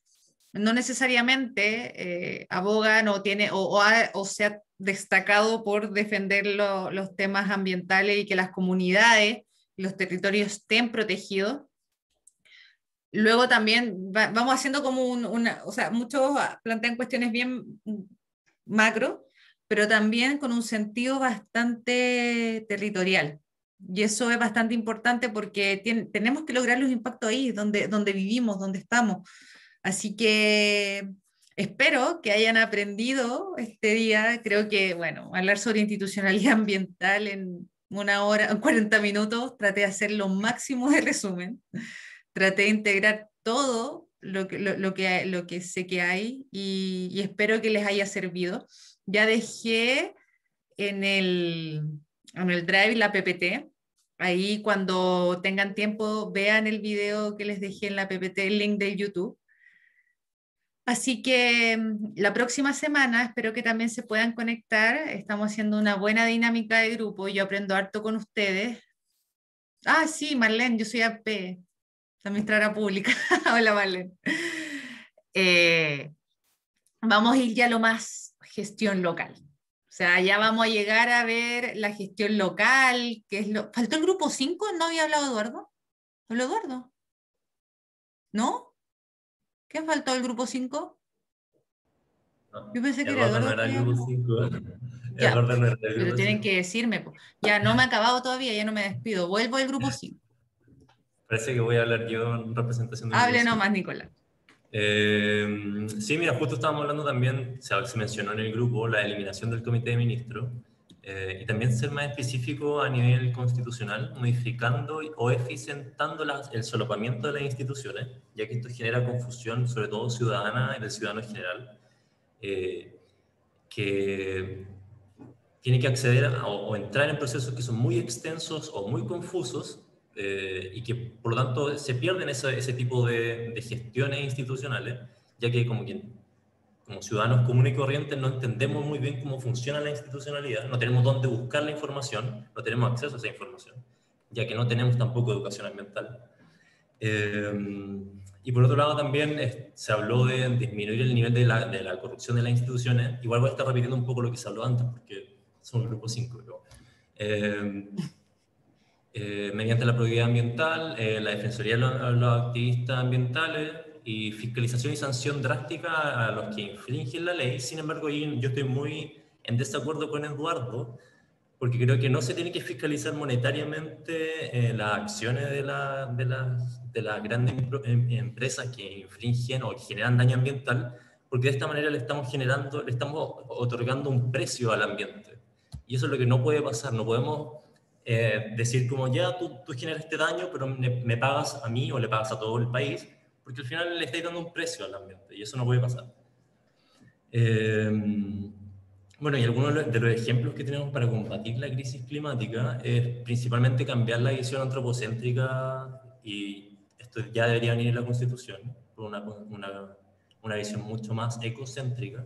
no necesariamente abogan o se ha destacado por defender los temas ambientales y que las comunidades, los territorios estén protegidos. Luego también vamos haciendo como o sea, muchos plantean cuestiones bien macro, pero también con un sentido bastante territorial. Y eso es bastante importante porque tenemos que lograr los impactos ahí, donde vivimos, donde estamos. Así que espero que hayan aprendido este día. Creo que, bueno, hablar sobre institucionalidad ambiental en 1 hora, 40 minutos, traté de hacer lo máximo de resumen. Traté de integrar todo lo que sé que hay y espero que les haya servido. Ya dejé en el Drive la PPT. Ahí cuando tengan tiempo vean el video que les dejé en la PPT, el link de YouTube. Así que la próxima semana espero que también se puedan conectar. Estamos haciendo una buena dinámica de grupo. Yo aprendo harto con ustedes. Sí, Marlene, yo soy AP, administradora pública. Hola, Marlene. Vamos a ir ya a lo más gestión local. O sea, ya vamos a llegar a ver la gestión local, que es lo... ¿Faltó el grupo 5? ¿No había hablado Eduardo? ¿Habló Eduardo? ¿No? ¿Qué faltó el grupo 5? No, Yo pensé que era Eduardo. No era el grupo 5. Ya, Eduardo no era el pero grupo tienen 5. que decirme. Po. Ya, no me he acabado todavía, ya no me despido. Vuelvo al grupo 5. Parece que voy a hablar yo en representación del Hable grupo 5. nomás, Nicolás. Sí, mira, justo estábamos hablando también, se mencionó en el grupo la eliminación del Comité de Ministros y también ser más específico a nivel constitucional, modificando o eficientando el solapamiento de las instituciones, ya que esto genera confusión, sobre todo ciudadana y del ciudadano en general, que tiene que acceder o entrar en procesos que son muy extensos o muy confusos y que por lo tanto se pierden ese tipo de gestiones institucionales, ya que como ciudadanos comunes y corrientes no entendemos muy bien cómo funciona la institucionalidad, no tenemos dónde buscar la información, no tenemos acceso a esa información, ya que no tenemos tampoco educación ambiental. Y por otro lado también se habló de disminuir el nivel de la corrupción de las instituciones. Igual voy a estar repitiendo un poco lo que se habló antes, porque son el grupo 5. Mediante la probidad ambiental, la defensoría de los activistas ambientales y fiscalización y sanción drástica a los que infringen la ley. Sin embargo, yo estoy muy en desacuerdo con Eduardo, porque creo que no se tiene que fiscalizar monetariamente las acciones de las grandes empresas que infringen o que generan daño ambiental, porque de esta manera le estamos otorgando un precio al ambiente. Y eso es lo que no puede pasar. No podemos decir como, ya, tú generas este daño, pero me pagas a mí o le pagas a todo el país, porque al final le estáis dando un precio al ambiente, y eso no puede pasar. Bueno, y algunos de los ejemplos que tenemos para combatir la crisis climática es principalmente cambiar la visión antropocéntrica, y esto ya debería venir en la Constitución, por una visión mucho más ecocéntrica.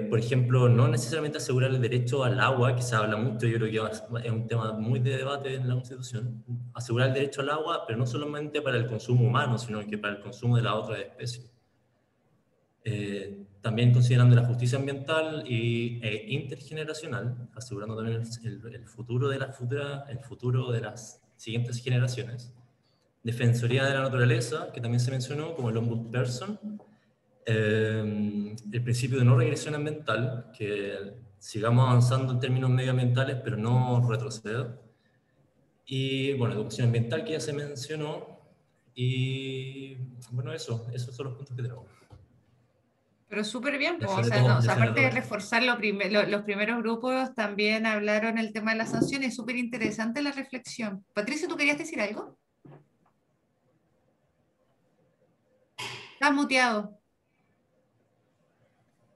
Por ejemplo, no necesariamente asegurar el derecho al agua, que se habla mucho, yo creo que es un tema muy de debate en la Constitución, asegurar el derecho al agua, pero no solamente para el consumo humano, sino que para el consumo de las otras especies. También considerando la justicia ambiental e intergeneracional, asegurando también el futuro de las siguientes generaciones. Defensoría de la naturaleza, que también se mencionó, como el ombudsperson, El principio de no regresión ambiental, que sigamos avanzando en términos medioambientales, pero no retroceder. Y bueno, educación ambiental, que ya se mencionó. Y bueno, esos son los puntos que tenemos. Pero súper bien, pues, o Define sea, todo, no, o sea, define aparte de todo. reforzar los primeros grupos, también hablaron el tema de las sanciones. Súper interesante la reflexión. Patricia, ¿tú querías decir algo? Estás muteado.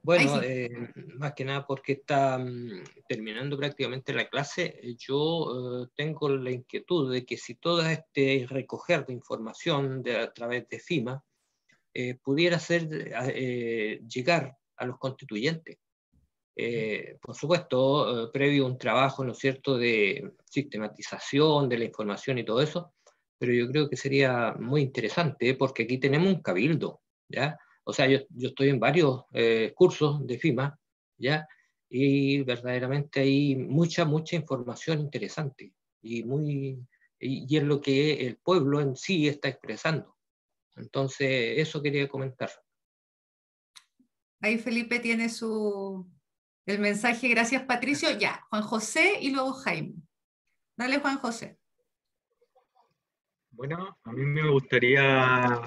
Bueno, Ahí sí. más que nada porque está terminando prácticamente la clase, yo tengo la inquietud de que si todo este recoger de información a través de FIMA pudiera ser llegar a los constituyentes. Por supuesto, previo a un trabajo, ¿no es cierto?, de sistematización de la información y todo eso, pero yo creo que sería muy interesante porque aquí tenemos un cabildo, ¿ya? O sea, yo estoy en varios cursos de FIMA, ¿ya? Y verdaderamente hay mucha información interesante y es lo que el pueblo en sí está expresando. Entonces, eso quería comentar. Ahí Felipe tiene el mensaje. Gracias, Patricio. Ya, Juan José y luego Jaime. Dale, Juan José. Bueno, a mí me gustaría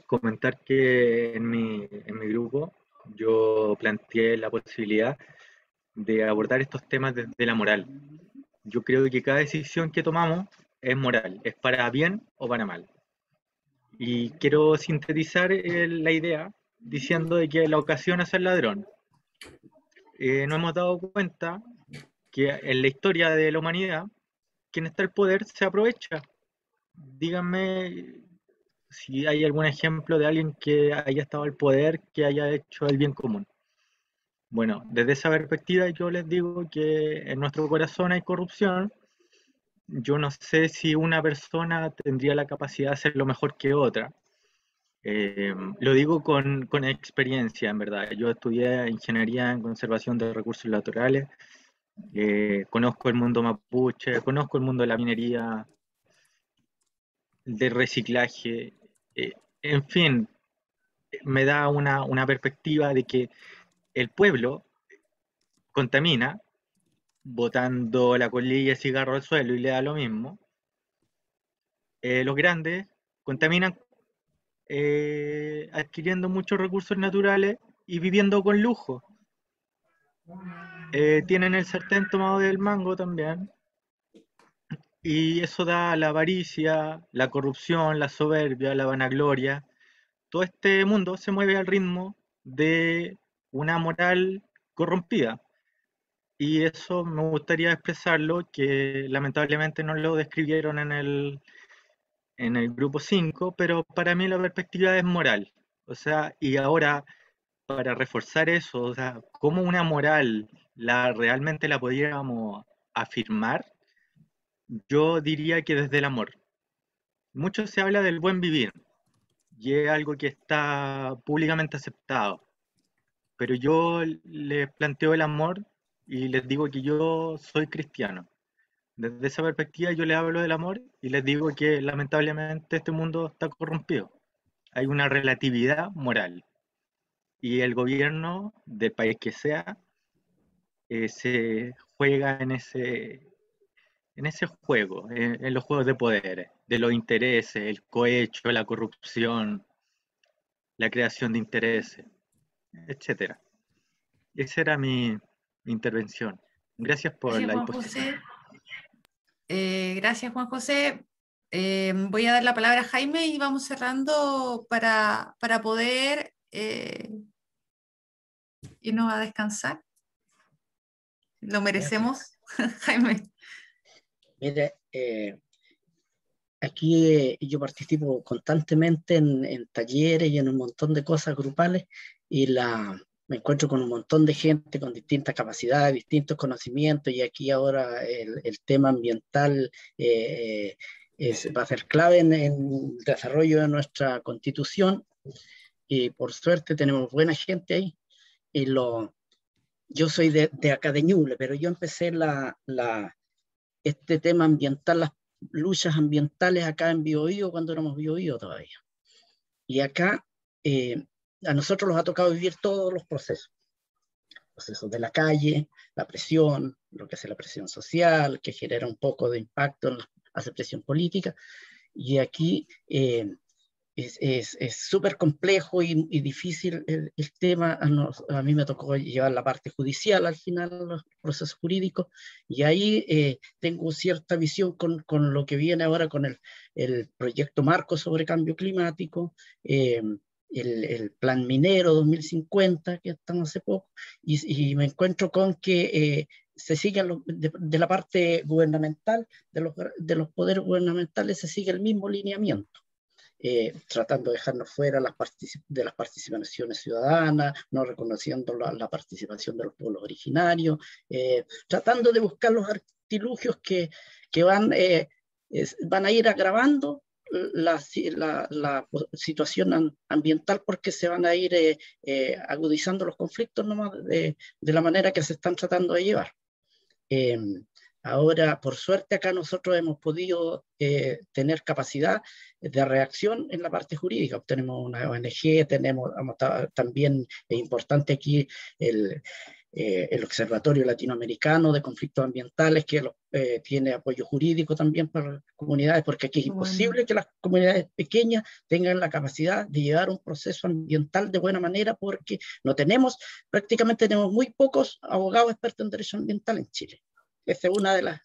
comentar que en mi grupo yo planteé la posibilidad de abordar estos temas desde la moral. Yo creo que cada decisión que tomamos es moral, es para bien o para mal. Y quiero sintetizar la idea diciendo de que la ocasión es el ladrón. Nos hemos dado cuenta que en la historia de la humanidad, quien está en el poder se aprovecha. Díganme si hay algún ejemplo de alguien que haya estado al poder, que haya hecho el bien común. Bueno, desde esa perspectiva yo les digo que en nuestro corazón hay corrupción. Yo no sé si una persona tendría la capacidad de hacerlo mejor que otra. Lo digo con experiencia, en verdad. Yo estudié ingeniería en conservación de recursos naturales, conozco el mundo mapuche, conozco el mundo de la minería, de reciclaje, en fin, me da una perspectiva de que el pueblo contamina botando la colilla de cigarro al suelo y le da lo mismo. Los grandes contaminan adquiriendo muchos recursos naturales y viviendo con lujo. Tienen el sartén tomado del mango también, y eso da la avaricia, la corrupción, la soberbia, la vanagloria. Todo este mundo se mueve al ritmo de una moral corrompida. Y eso me gustaría expresarlo, que lamentablemente no lo describieron en el grupo 5, pero para mí la perspectiva es moral. O sea, y ahora, para reforzar eso, o sea, ¿cómo una moral realmente la podríamos afirmar? Yo diría que desde el amor. Mucho se habla del buen vivir, y es algo que está públicamente aceptado. Pero yo les planteo el amor y les digo que yo soy cristiano. Desde esa perspectiva yo les hablo del amor y les digo que lamentablemente este mundo está corrompido. Hay una relatividad moral y el gobierno del país que sea se juega en ese juego, en los juegos de poder, de los intereses, el cohecho, la corrupción, la creación de intereses, etcétera. Esa era mi intervención. Gracias por Gracias, la Juan disposición. José. Gracias, Juan José. Voy a dar la palabra a Jaime y vamos cerrando para poder irnos a descansar. Lo merecemos, Jaime. Mire, aquí yo participo constantemente en talleres y en un montón de cosas grupales y me encuentro con un montón de gente con distintas capacidades, distintos conocimientos, y aquí ahora el tema ambiental va a ser clave en el desarrollo de nuestra constitución, y por suerte tenemos buena gente ahí. Y yo soy de acá de Ñuble, pero yo empecé este tema ambiental, las luchas ambientales acá en Biobío cuando éramos Biobío todavía. Y acá a nosotros nos ha tocado vivir todos los procesos de la calle, la presión, lo que hace la presión social, que genera un poco de impacto, hace presión política, y aquí es súper complejo y difícil el tema. A mí me tocó llevar la parte judicial al final, los procesos jurídicos, y ahí tengo cierta visión con lo que viene ahora con el proyecto marco sobre cambio climático, el plan minero 2050 que estamos hace poco, y me encuentro con que se sigue de la parte gubernamental, de los poderes gubernamentales, se sigue el mismo lineamiento. Tratando de dejarnos fuera de las participaciones ciudadanas, no reconociendo la participación de los pueblos originarios, tratando de buscar los artilugios que van a ir agravando la situación ambiental, porque se van a ir agudizando los conflictos nomás de la manera que se están tratando de llevar. Ahora, por suerte, acá nosotros hemos podido tener capacidad de reacción en la parte jurídica. Tenemos una ONG, también es importante aquí el Observatorio Latinoamericano de Conflictos Ambientales, que tiene apoyo jurídico también para las comunidades, porque aquí es imposible que las comunidades pequeñas tengan la capacidad de llevar un proceso ambiental de buena manera, porque prácticamente tenemos muy pocos abogados expertos en derecho ambiental en Chile. Esa es una de las...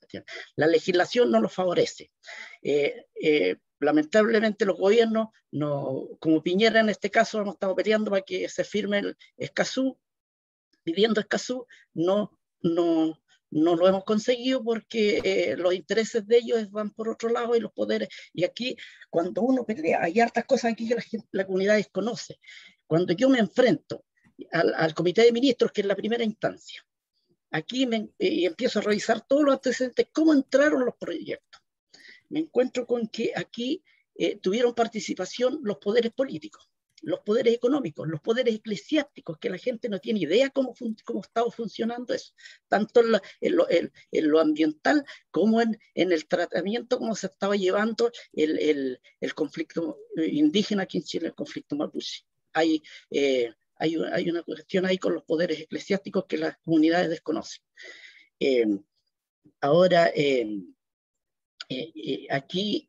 La legislación no lo favorece. Lamentablemente los gobiernos, como Piñera en este caso, hemos estado peleando para que se firme el Escazú, pidiendo Escazú, no lo hemos conseguido porque los intereses de ellos van por otro lado y los poderes. Y aquí, cuando uno pelea, hay hartas cosas aquí que la comunidad desconoce. Cuando yo me enfrento al Comité de Ministros, que es la primera instancia, aquí empiezo a revisar todos los antecedentes, cómo entraron los proyectos. Me encuentro con que aquí tuvieron participación los poderes políticos, los poderes económicos, los eclesiásticos, que la gente no tiene idea cómo estaba funcionando eso, tanto en lo ambiental como en el tratamiento, cómo se estaba llevando el conflicto indígena aquí en Chile, el conflicto mapuche. Hay una cuestión ahí con los poderes eclesiásticos que las comunidades desconocen. Ahora, aquí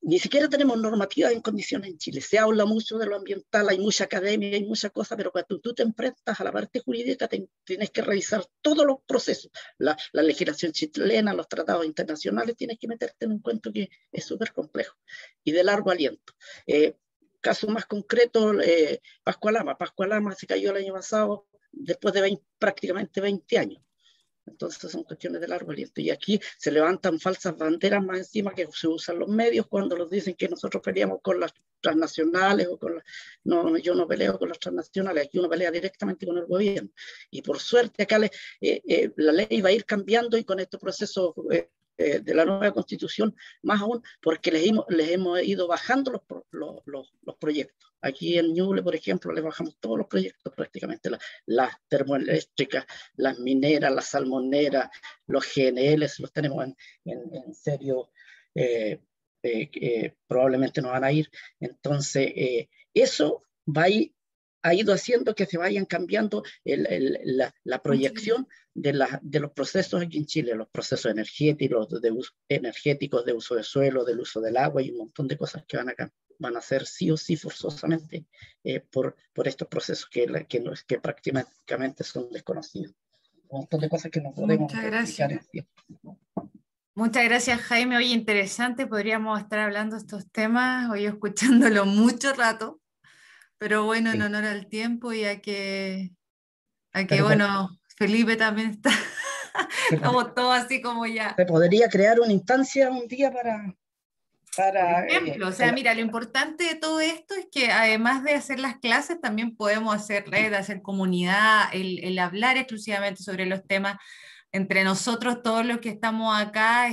ni siquiera tenemos normativas en condiciones en Chile. Se habla mucho de lo ambiental, hay mucha academia, hay muchas cosas, pero cuando tú te enfrentas a la parte jurídica tienes que revisar todos los procesos. La legislación chilena, los tratados internacionales, tienes que meterte en un cuento que es súper complejo y de largo aliento. Caso más concreto, Pascualama. Pascualama se cayó el año pasado después de prácticamente 20 años. Entonces son cuestiones de largo aliento. Y aquí se levantan falsas banderas más encima que se usan los medios cuando nos dicen que nosotros peleamos con las transnacionales o con no, yo no peleo con las transnacionales, aquí uno pelea directamente con el gobierno. Y por suerte acá la ley va a ir cambiando, y con este proceso de la nueva constitución más aún, porque les hemos ido bajando los proyectos. Aquí en Ñuble, por ejemplo, les bajamos todos los proyectos prácticamente, las termoeléctricas, las mineras, las salmoneras, los GNLs, los tenemos en serio, probablemente no van a ir. Entonces, eso ha ido haciendo que se vayan cambiando la proyección de los procesos aquí en Chile, los procesos energéticos de uso de suelo, del uso del agua, y un montón de cosas que van a ser sí o sí forzosamente por estos procesos que prácticamente son desconocidos. Un montón de cosas que no podemos explicar. Muchas gracias, Jaime. Oye, interesante, podríamos estar hablando de estos temas, hoy escuchándolo mucho rato. Pero bueno, en honor al tiempo y a que bueno, Felipe también está, estamos todos así como ya. Se podría crear una instancia un día para por ejemplo, o sea, mira, lo importante de todo esto es que además de hacer las clases, también podemos hacer red, hacer comunidad, el hablar exclusivamente sobre los temas entre nosotros, todos los que estamos acá,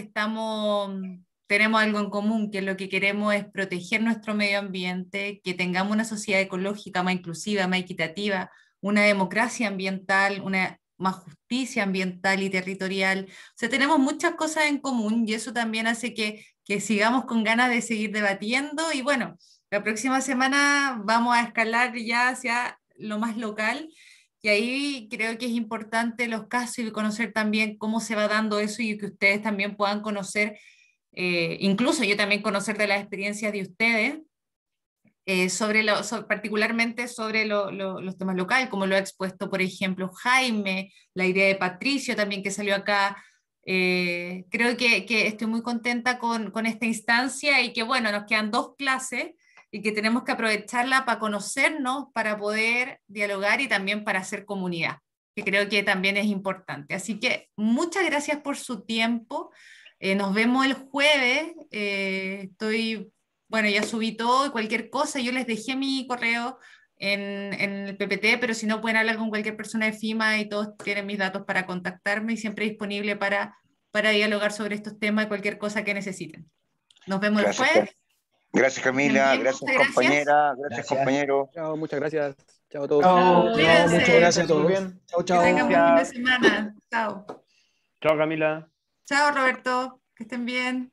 tenemos algo en común, que lo que queremos es proteger nuestro medio ambiente, que tengamos una sociedad ecológica más inclusiva, más equitativa, una democracia ambiental, más justicia ambiental y territorial. O sea, tenemos muchas cosas en común, y eso también hace que sigamos con ganas de seguir debatiendo. Y bueno, La próxima semana vamos a escalar ya hacia lo más local y ahí creo que es importante los casos y conocer también cómo se va dando eso y que ustedes también puedan conocer, incluso yo también conocer de las experiencias de ustedes, particularmente sobre los temas locales, como lo ha expuesto, por ejemplo, Jaime, la idea de Patricio también que salió acá. Creo que estoy muy contenta con esta instancia y que, bueno, nos quedan 2 clases y que tenemos que aprovecharla para conocernos, para poder dialogar y también para hacer comunidad, que creo que también es importante. Así que muchas gracias por su tiempo. Nos vemos el jueves. Bueno, ya subí todo y cualquier cosa, yo les dejé mi correo en el PPT, pero si no pueden hablar con cualquier persona de FIMA y todos tienen mis datos para contactarme y siempre disponible para dialogar sobre estos temas y cualquier cosa que necesiten. Nos vemos el jueves. Gracias, Camila. Bien, gracias, muchas compañera. Gracias, compañero. Chao, muchas gracias. Chao a todos. Chao, Cuídense. Muchas gracias a todos. Bien. Chao, Que chao. tengan buen fin de semana. Chao. Chao, Camila. Chao, Roberto. Que estén bien.